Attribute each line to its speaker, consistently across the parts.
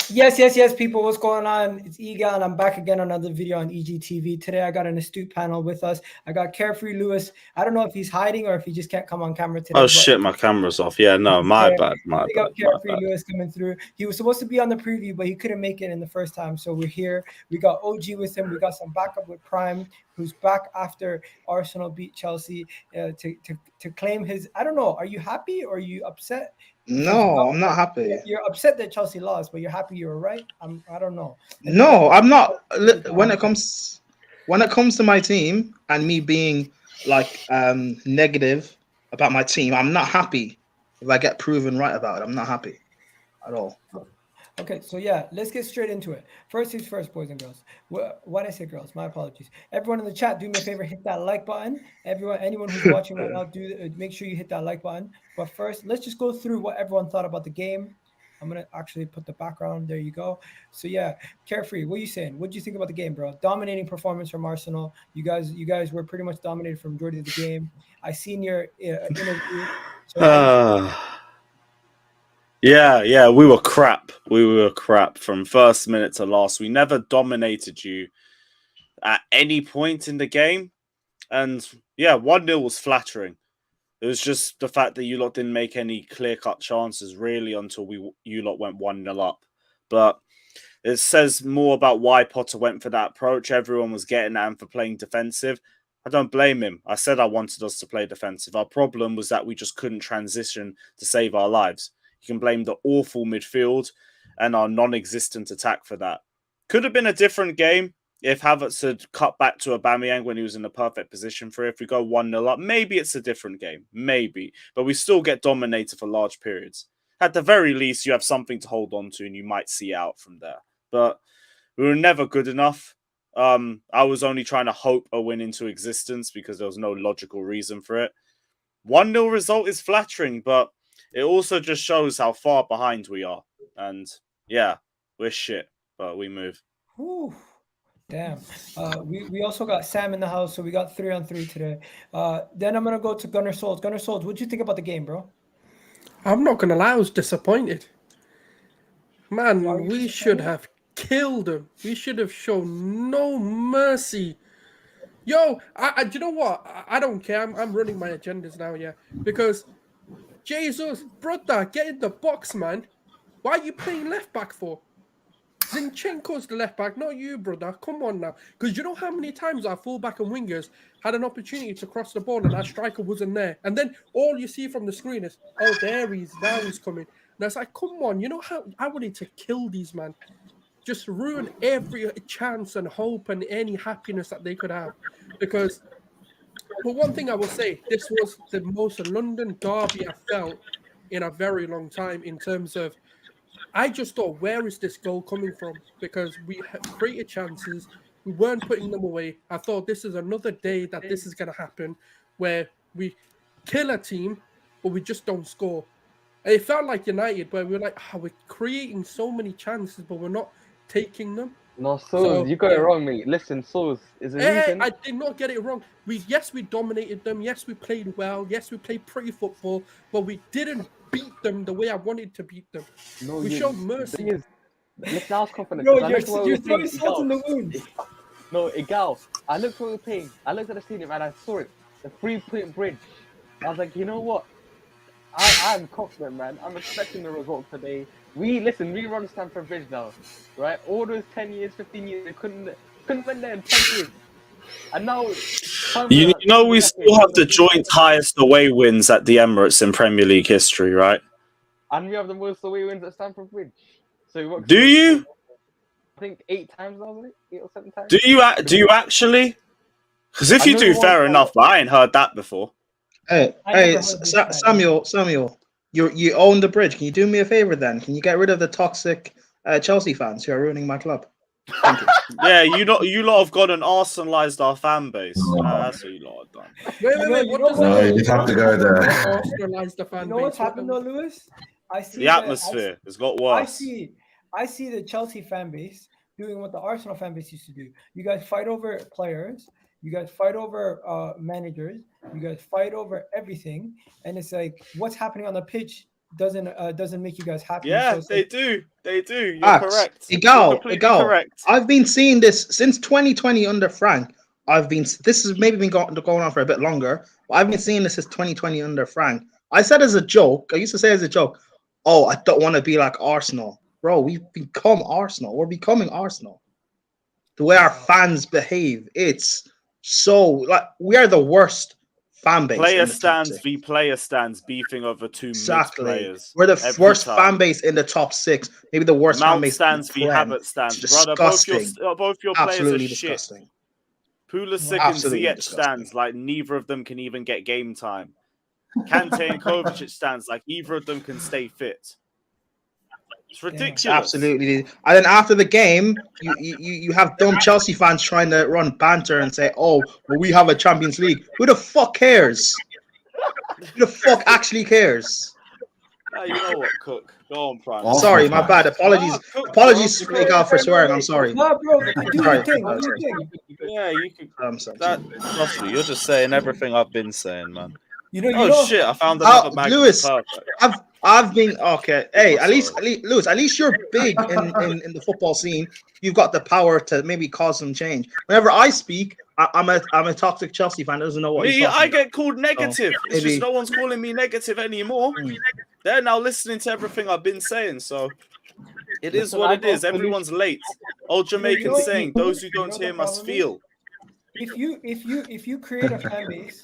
Speaker 1: Yes, people. What's going on? It's Egal, and I'm back again on another video on EGTV. Today, I got an astute panel with us. I got Carefreelewis. I don't know if he's hiding or if he just can't come on camera today.
Speaker 2: Oh shit, my camera's off. Yeah, no, my bad.
Speaker 1: Big up Carefreelewis coming through. He was supposed to be on the preview, but he couldn't make it in the first time. So we're here. We got OG with him. We got some backup with Prime, who's back after Arsenal beat Chelsea to claim his. I don't know. Are you happy or are you upset?
Speaker 3: No, I'm not happy.
Speaker 1: You're upset that Chelsea lost, but you're happy you were right. I don't know.
Speaker 3: No, I'm not. When it comes to my team and me being like negative about my team, I'm not happy. If I get proven right about it, I'm not happy at all.
Speaker 1: Okay, so yeah, let's get straight into it. First things first, boys and girls. Why did I say girls? My apologies. Everyone in the chat, do me a favor, hit that like button. Anyone who's watching right now, make sure you hit that like button. But first, let's just go through what everyone thought about the game. I'm gonna actually put the background. There you go. So yeah, Carefree, what are you saying? What do you think about the game, bro? Dominating performance from Arsenal. You guys were pretty much dominated from majority of the game. I seen your interview. So
Speaker 2: Yeah, we were crap. We were crap from first minute to last. We never dominated you at any point in the game. And yeah, 1-0 was flattering. It was just the fact that you lot didn't make any clear-cut chances really until you lot went 1-0 up. But it says more about why Potter went for that approach. Everyone was getting at him for playing defensive. I don't blame him. I said I wanted us to play defensive. Our problem was that we just couldn't transition to save our lives. You can blame the awful midfield and our non-existent attack for that. Could have been a different game if Havertz had cut back to Aubameyang when he was in the perfect position for it. If we go 1-0 up, maybe it's a different game. Maybe. But we still get dominated for large periods. At the very least, you have something to hold on to and you might see out from there. But we were never good enough. I was only trying to hope a win into existence because there was no logical reason for it. 1-0 result is flattering, but it also just shows how far behind we are. And yeah, we're shit, but we move.
Speaker 1: Ooh, damn. We also got Sam in the house, so we got 3-on-3 today. Then I'm gonna go to Gunner Souls. Gunner Souls, what'd you think about the game, bro?
Speaker 4: I'm not gonna lie, I was disappointed. Man, we should have killed them. We should have shown no mercy. Yo, do you know what? I don't care. I'm running my agendas now, yeah. Because Jesus, brother, get in the box, man. Why are you playing left back for? Zinchenko's the left back, not you, brother. Come on now. Because you know how many times our fullback and wingers had an opportunity to cross the ball and our striker wasn't there. And then all you see from the screen is, oh, there he is. Now he's coming. And it's like, come on. You know how I wanted to kill these, man. Just ruin every chance and hope and any happiness that they could have. Because, but one thing I will say, this was the most London derby I felt in a very long time in terms of, I just thought, where is this goal coming from? Because we created chances, we weren't putting them away. I thought this is another day that this is going to happen, where we kill a team, but we just don't score. And it felt like United, where we're like, we're creating so many chances, but we're not taking them.
Speaker 5: No, so you got it wrong, mate. Listen, Souls is a reason.
Speaker 4: I did not get it wrong. We dominated them. Yes, we played well. Yes, we played pretty football, but we didn't beat them the way I wanted to beat them. No, we showed mercy.
Speaker 5: The thing is, let's now confidence.
Speaker 1: Bro, you're throwing salt in the wound.
Speaker 5: No, Egal. I looked what we were playing. I looked at the stadium and I saw it. The 3-point bridge. I was like, you know what? I'm confident, man. I'm expecting the result today. We run Stamford Bridge now, right? All those 10 years, 15 years, they couldn't win there in 10 years. And now,
Speaker 2: you know, we still have the joint highest away wins at the Emirates in Premier League history, right?
Speaker 5: And we have the most away wins at Stamford Bridge. So
Speaker 2: do you?
Speaker 5: I think 8 times, wasn't it? 8 or 7 times.
Speaker 2: Do you actually? Because if you do, fair enough. But I ain't heard that before.
Speaker 3: Hey, Samuel. You own the bridge. Can you do me a favor then? Can you get rid of the toxic Chelsea fans who are ruining my club? Thank you.
Speaker 2: Yeah, you lot have gone and Arsenalised our fan base. That's what you lot have done.
Speaker 4: Wait.
Speaker 6: You have to go there.
Speaker 4: Arsenalise the fan base.
Speaker 1: You know what's happened though, Lewis? I see
Speaker 2: the atmosphere has got worse.
Speaker 1: I see the Chelsea fan base doing what the Arsenal fan base used to do. You guys fight over players. You guys fight over managers. You guys fight over everything. And it's like, what's happening on the pitch doesn't make you guys happy.
Speaker 2: Yeah,
Speaker 1: So it's
Speaker 2: they
Speaker 1: like,
Speaker 2: do. They do. You're
Speaker 3: Facts.
Speaker 2: correct. You're
Speaker 3: Egal,
Speaker 2: completely
Speaker 3: Egal.
Speaker 2: correct.
Speaker 3: I've been seeing this since 2020 under Frank. This has maybe been going on for a bit longer, but I've been seeing this since 2020 under Frank. I said as a joke, I used to say as a joke, oh, I don't want to be like Arsenal. Bro, we've become Arsenal. We're becoming Arsenal. The way our fans behave, it's so like we are the worst fan base.
Speaker 2: Player
Speaker 3: in the top
Speaker 2: stands
Speaker 3: six.
Speaker 2: v player stands beefing over two mid
Speaker 3: Exactly.
Speaker 2: players.
Speaker 3: We're the
Speaker 2: every
Speaker 3: worst
Speaker 2: time.
Speaker 3: fan base in the top 6. Maybe the worst fan
Speaker 2: Mount
Speaker 3: base.
Speaker 2: stands v
Speaker 3: in the Prem.
Speaker 2: Havertz stands.
Speaker 3: It's
Speaker 2: Brother,
Speaker 3: disgusting.
Speaker 2: both your players
Speaker 3: Absolutely
Speaker 2: are shit.
Speaker 3: disgusting.
Speaker 2: Pulisic and
Speaker 3: Absolutely
Speaker 2: Ziyech
Speaker 3: disgusting.
Speaker 2: stands like neither of them can even get game time. Kante and Kovacic stands like either of them can stay fit. It's ridiculous.
Speaker 3: Absolutely. And then after the game, you have dumb Chelsea fans trying to run banter and say, "Oh, well, we have a Champions League." Who the fuck cares? Who the fuck actually cares?
Speaker 2: You know what, Cook? Go on, Prime.
Speaker 6: Awesome.
Speaker 3: Sorry, my bad. Apologies.
Speaker 2: Cook,
Speaker 3: Apologies,
Speaker 2: bro.
Speaker 3: Egal, for swearing. I'm sorry.
Speaker 1: no, bro, do your
Speaker 3: Sorry.
Speaker 1: thing. Do your thing.
Speaker 2: Yeah, you could.
Speaker 3: I'm sorry.
Speaker 2: Trust me, you're just saying everything I've been saying, man.
Speaker 1: You know,
Speaker 2: Oh shit! I found another mag.
Speaker 3: Lewis,
Speaker 2: Perfect.
Speaker 3: I've been okay. Hey,
Speaker 2: I'm
Speaker 3: Lewis, at least you're big in the football scene. You've got the power to maybe cause some change. Whenever I speak, I'm a toxic Chelsea fan. Doesn't know what he's
Speaker 2: Me,
Speaker 3: talking
Speaker 2: I get called negative.
Speaker 3: So,
Speaker 2: It's
Speaker 3: maybe-
Speaker 2: just no one's calling me negative anymore. They're now listening to everything I've been saying. So it is
Speaker 5: Listen,
Speaker 2: what
Speaker 5: I
Speaker 2: it
Speaker 5: got
Speaker 2: is. Everyone's late. Old Jamaican
Speaker 1: know-
Speaker 2: saying, "Those who
Speaker 1: you know
Speaker 2: don't
Speaker 1: the
Speaker 2: hear must
Speaker 1: problem is?
Speaker 2: feel."
Speaker 1: If you create a fan base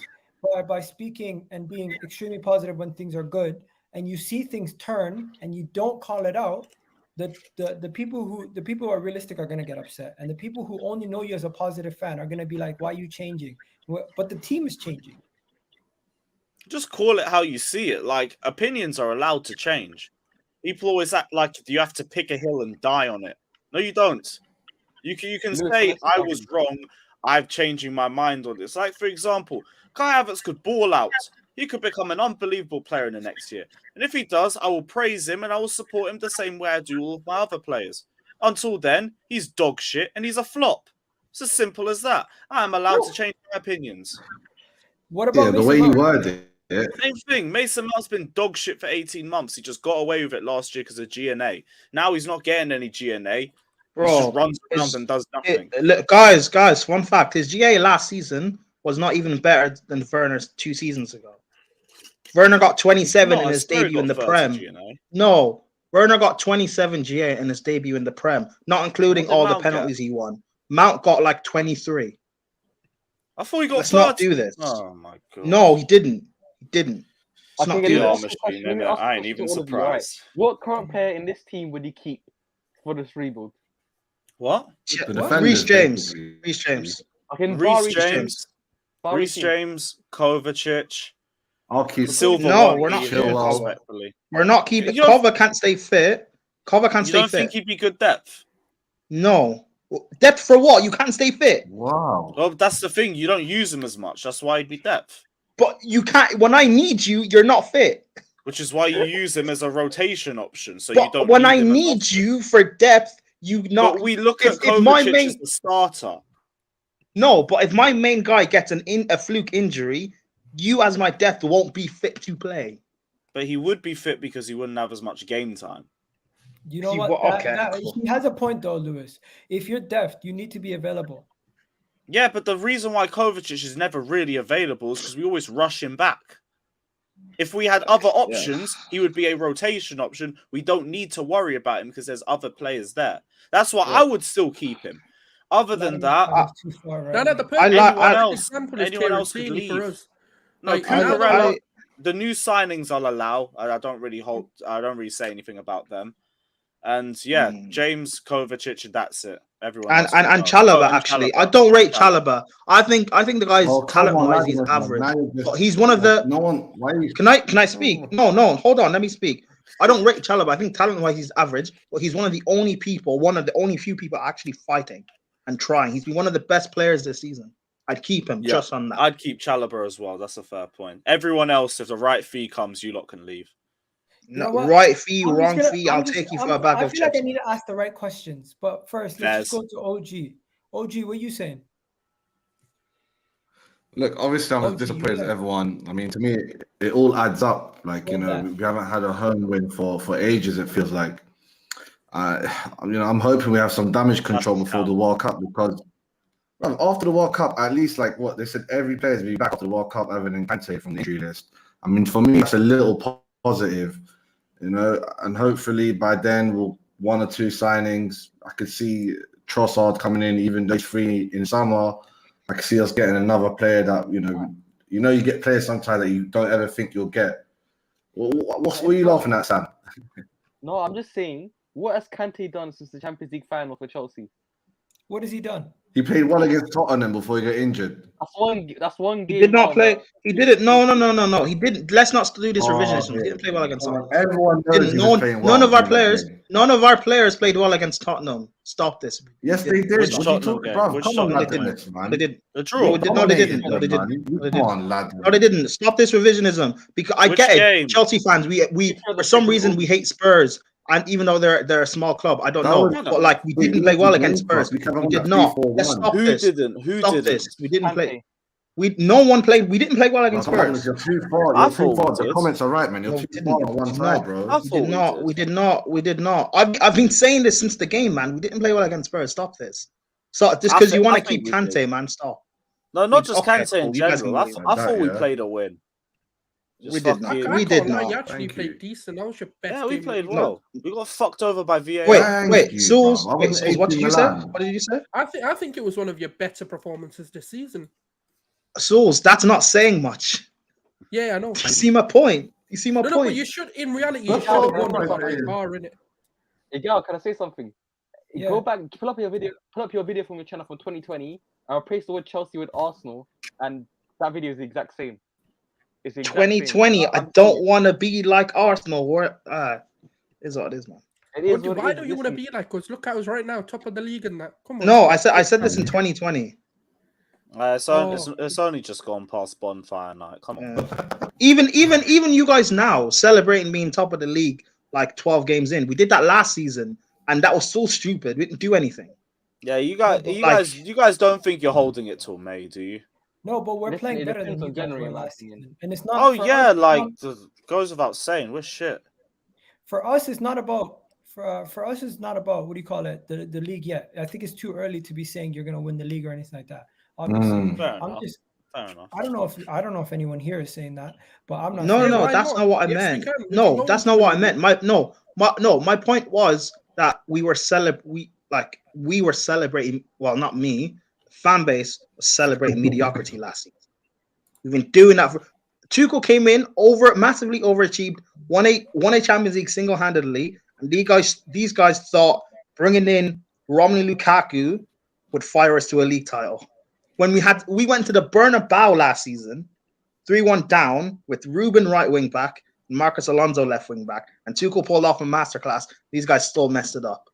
Speaker 1: by speaking and being extremely positive when things are good, and you see things turn and you don't call it out, the people who are realistic are going to get upset, and the people who only know you as a positive fan are going to be like, "Why are you changing?" But the team is changing.
Speaker 2: Just call it how you see it. Like, opinions are allowed to change. People always act like you have to pick a hill and die on it. No, you don't. You can say, "I was wrong. I'm changing my mind on this." Like, for example, Kai Havertz could ball out. He could become an unbelievable player in the next year. And if he does, I will praise him and I will support him the same way I do all of my other players. Until then, he's dog shit and he's a flop. It's as simple as that. I am allowed to change my opinions.
Speaker 1: What about
Speaker 6: the
Speaker 1: Mason
Speaker 6: way you
Speaker 1: Mount?
Speaker 6: worded it.
Speaker 2: Same thing. Mason Mount's been dog shit for 18 months. He just got away with it last year because of GNA. Now he's not getting any GNA. He just runs around and does nothing.
Speaker 3: Look, guys, one fact: his GA last season was not even better than Werner's 2 seasons ago. Werner got 27 in his debut in the Prem.
Speaker 2: GNA.
Speaker 3: No, Werner got 27 GA in his debut in the Prem, not including
Speaker 2: What did
Speaker 3: all the
Speaker 2: Mount
Speaker 3: penalties he won. Mount got like 23.
Speaker 2: I thought he got
Speaker 3: Let's
Speaker 2: 30.
Speaker 3: not do this.
Speaker 2: Oh my god.
Speaker 3: No, he didn't. He didn't. Let's not
Speaker 5: Okay,
Speaker 3: do
Speaker 5: let me
Speaker 3: this.
Speaker 5: ask you a question. Let me ask you a
Speaker 2: I ain't
Speaker 5: question
Speaker 2: even
Speaker 5: to all of you, right?
Speaker 2: surprised.
Speaker 5: What current player in this team would you keep for this rebuild?
Speaker 2: What?
Speaker 6: The
Speaker 1: What?
Speaker 6: defenders,
Speaker 3: Reece James.
Speaker 6: basically.
Speaker 3: Reece James.
Speaker 5: Okay,
Speaker 2: Reece James.
Speaker 5: Bar
Speaker 2: Reece James. Kovacic.
Speaker 6: I'll keep
Speaker 2: Silver
Speaker 3: No,
Speaker 2: one,
Speaker 3: we're not
Speaker 2: even,
Speaker 6: keeping Chilwell.
Speaker 2: respectfully.
Speaker 3: We're not keeping.
Speaker 2: You don't-
Speaker 3: Kova can't stay fit. Kova can't
Speaker 2: You
Speaker 3: stay
Speaker 2: don't think
Speaker 3: fit.
Speaker 2: he'd be good depth?
Speaker 3: No. Depth for what? You can't stay fit.
Speaker 6: Wow.
Speaker 2: Well, that's the thing. You don't use him as much. That's why he'd be depth.
Speaker 3: But you can't. When I need you, you're not fit.
Speaker 2: Which is why you use him as a rotation option. So you
Speaker 3: But
Speaker 2: don't.
Speaker 3: when
Speaker 2: need
Speaker 3: I
Speaker 2: him as
Speaker 3: need
Speaker 2: often.
Speaker 3: you for depth, you not.
Speaker 2: But we look at
Speaker 3: if my
Speaker 2: Kovacic
Speaker 3: main-
Speaker 2: as the starter.
Speaker 3: No, but if my main guy gets a fluke injury, you as my depth won't be fit to play.
Speaker 2: But he would be fit because he wouldn't have as much game time.
Speaker 1: You know
Speaker 3: He
Speaker 1: what?
Speaker 3: wa- okay, cool.
Speaker 1: He has a point though, Lewis. If you're deft, you need to be available.
Speaker 2: Yeah, but the reason why Kovacic is never really available is because we always rush him back. If we had other options, he would be a rotation option. We don't need to worry about him because there's other players there. That's why I would still keep him. Other than that,
Speaker 1: Too far, right?
Speaker 4: No, no, the
Speaker 3: I
Speaker 4: perfect
Speaker 3: like-
Speaker 2: anyone
Speaker 3: I-
Speaker 2: else,
Speaker 4: example is
Speaker 2: anyone else could
Speaker 4: Terrace for
Speaker 2: leave.
Speaker 4: us.
Speaker 2: No,
Speaker 4: Like,
Speaker 2: Cucurella,
Speaker 3: I-
Speaker 2: the new signings I'll allow. I don't really say anything about them. And yeah, James, Kovacic, and that's it. Everyone
Speaker 3: And
Speaker 2: else can go.
Speaker 3: Chalobah,
Speaker 2: and
Speaker 3: actually,
Speaker 2: Chalobah.
Speaker 3: I don't rate Chalobah. I think the guy's
Speaker 6: Oh, come
Speaker 3: talent
Speaker 6: on,
Speaker 3: wise,
Speaker 6: lads,
Speaker 3: he's
Speaker 6: man.
Speaker 3: average.
Speaker 6: Now you're just-
Speaker 3: But he's one of the.
Speaker 6: No one. Why are you?
Speaker 3: Can I speak? No, hold on, let me speak. I don't rate Chalobah. I think talent wise he's average, but he's one of the only few people actually fighting and trying. He's been one of the best players this season. I'd keep him just on that.
Speaker 2: I'd keep Chalobah as well. That's a fair point. Everyone else, if the right fee comes, you lot can leave.
Speaker 1: You know
Speaker 3: No,
Speaker 1: what?
Speaker 3: right fee,
Speaker 1: I'm just
Speaker 3: wrong
Speaker 1: gonna-
Speaker 3: fee.
Speaker 1: I'm
Speaker 3: I'll
Speaker 1: just-
Speaker 3: take you
Speaker 1: I'm-
Speaker 3: for a bag
Speaker 1: I
Speaker 3: of
Speaker 1: feel like I
Speaker 3: chips.
Speaker 1: need to ask the right questions. But first, let's just
Speaker 2: Fez.
Speaker 1: go to OG. OG, what are you saying?
Speaker 6: Look, obviously, I'm as
Speaker 1: Obviously,
Speaker 6: disappointed as
Speaker 1: yeah.
Speaker 6: everyone. I mean, to me, it all adds up. Like, you know,
Speaker 1: Yeah.
Speaker 6: we haven't had a home win for ages, it feels like. I'm hoping we have some damage control before the World Cup because after the World Cup, at least, like what they said, every player is be back after the World Cup other than Kante from the injury list. I mean, for me, that's a little positive, you know, and hopefully by then we'll 1 or 2 signings. I could see Trossard coming in, even though he's free in summer. I could see us getting another player that, you get players sometimes that you don't ever think you'll get. What are you laughing at, Sam?
Speaker 5: No, I'm just saying, what has Kante done since the Champions League final for Chelsea?
Speaker 1: What has he done?
Speaker 6: He played well against Tottenham before he got injured.
Speaker 5: That's one game.
Speaker 3: He did not play. He didn't. No. He didn't. Let's not do this revisionism. He didn't play well against Tottenham.
Speaker 6: Everyone knows he was playing well.
Speaker 3: None of our players played well against Tottenham. Stop this.
Speaker 6: Yes, they did.
Speaker 2: Which
Speaker 6: What are you
Speaker 2: Tottenham
Speaker 6: talking
Speaker 2: game?
Speaker 6: about?
Speaker 2: Which
Speaker 6: Come on,
Speaker 2: Tottenham
Speaker 6: lads, man.
Speaker 3: They did.
Speaker 2: The draw.
Speaker 3: No, they didn't. No, they didn't.
Speaker 6: Come on, lad.
Speaker 3: No, they didn't. Stop this revisionism. Because I
Speaker 2: Which
Speaker 3: get
Speaker 2: game?
Speaker 3: it. Chelsea fans, we for some reason we hate Spurs, and even though they're a small club, I don't know. But like we didn't play well against Spurs. We did not. Let's stop
Speaker 2: Who
Speaker 3: this.
Speaker 2: didn't? Who
Speaker 3: Stop
Speaker 2: didn't?
Speaker 3: this. We didn't play.
Speaker 5: Kante.
Speaker 3: We didn't play well against Spurs.
Speaker 6: You're too far.
Speaker 2: I
Speaker 6: You're too
Speaker 2: thought
Speaker 6: far.
Speaker 2: we
Speaker 6: The
Speaker 2: did.
Speaker 6: comments are right, man. You're
Speaker 3: No,
Speaker 6: too
Speaker 3: we
Speaker 6: far
Speaker 3: didn't.
Speaker 6: on one
Speaker 3: We
Speaker 6: side,
Speaker 3: did
Speaker 6: bro.
Speaker 2: I thought
Speaker 3: We did not. I've been saying this since the game, man. We didn't play well against Spurs. Stop this. So just because you want to keep Kante, man, stop.
Speaker 2: No, not just
Speaker 3: Okay,
Speaker 2: Kante in
Speaker 3: cool. You guys
Speaker 2: general.
Speaker 3: can
Speaker 2: I
Speaker 3: leave
Speaker 2: thought we
Speaker 6: that, yeah.
Speaker 2: played a win.
Speaker 3: We did not.
Speaker 2: fucking-
Speaker 3: We did
Speaker 4: You
Speaker 3: not.
Speaker 4: actually
Speaker 6: Thank
Speaker 4: played
Speaker 6: you.
Speaker 4: decent. That was your best
Speaker 2: Yeah, we
Speaker 4: game.
Speaker 2: played
Speaker 4: of the
Speaker 2: well. We got fucked over by VAR.
Speaker 3: Wait,
Speaker 6: you,
Speaker 3: Souls.
Speaker 6: bro. I
Speaker 3: Wait,
Speaker 6: wasn't
Speaker 3: Souls, what did
Speaker 6: AC
Speaker 3: you say?
Speaker 6: Milan.
Speaker 3: What did you say?
Speaker 4: I think it was one of your better performances this season.
Speaker 3: Souls, that's not saying much.
Speaker 4: Yeah, I know.
Speaker 3: You see my point? You see my
Speaker 4: No,
Speaker 3: point?
Speaker 4: but you should. In reality, you
Speaker 6: That's
Speaker 4: should have
Speaker 6: all
Speaker 4: won
Speaker 6: right,
Speaker 4: by
Speaker 6: man.
Speaker 4: bar, innit?
Speaker 5: Egal, can I say something?
Speaker 1: Yeah.
Speaker 5: Go back, pull up your video from your channel from 2020, and replace the word Chelsea with Arsenal, and that video is the exact same. It's the exact
Speaker 3: 2020.
Speaker 5: same.
Speaker 3: I don't want to be like Arsenal. Where is what it is, man.
Speaker 5: It is what it
Speaker 4: Why
Speaker 5: is.
Speaker 4: don't you want to
Speaker 5: Listen,
Speaker 4: be like us? Look at us right now, top of the league and that. Come on.
Speaker 3: No, I said this in 2020.
Speaker 2: It's only just gone past bonfire night. Come on.
Speaker 3: Even you guys now celebrating being top of the league like 12 games in. We did that last season, and that was so stupid. We didn't do anything.
Speaker 2: Yeah, you
Speaker 3: Like-
Speaker 2: guys don't think you're holding it till May, do you?
Speaker 1: No, but we're
Speaker 5: Listen,
Speaker 1: playing
Speaker 5: it
Speaker 1: better than
Speaker 5: depends
Speaker 1: you
Speaker 5: on
Speaker 1: guys
Speaker 5: January,
Speaker 1: were
Speaker 5: in my
Speaker 1: last
Speaker 5: opinion.
Speaker 1: season. And it's not.
Speaker 2: Oh
Speaker 1: for
Speaker 2: yeah,
Speaker 1: us,
Speaker 2: like goes without saying, we're shit.
Speaker 1: for us, it's not about. For us, it's not about what do you call it, the league yet. I think it's too early to be saying you're gonna win the league or anything like that. Obviously,
Speaker 2: Fair
Speaker 1: I'm
Speaker 2: enough.
Speaker 1: just.
Speaker 2: Fair enough.
Speaker 1: I don't know if anyone here is saying that, but I'm not.
Speaker 3: No,
Speaker 1: saying
Speaker 3: no,
Speaker 1: that.
Speaker 3: that's not what I
Speaker 4: Yes, we
Speaker 3: meant.
Speaker 4: can. We
Speaker 3: No,
Speaker 4: can
Speaker 3: that's
Speaker 4: go
Speaker 3: not
Speaker 4: into
Speaker 3: what I
Speaker 4: the
Speaker 3: meant. My point was that we were celebrating. Well, not me. Fan base was celebrating mediocrity last season. We've been doing that. Tuchel came in massively overachieved, won a Champions League single-handedly, and these guys thought bringing in Romelu Lukaku would fire us to a league title. When we went to the Bernabeu last season, 3-1 down with Ruben right wing back, and Marcus Alonso left wing back, and Tuchel pulled off a masterclass. These guys still messed it up.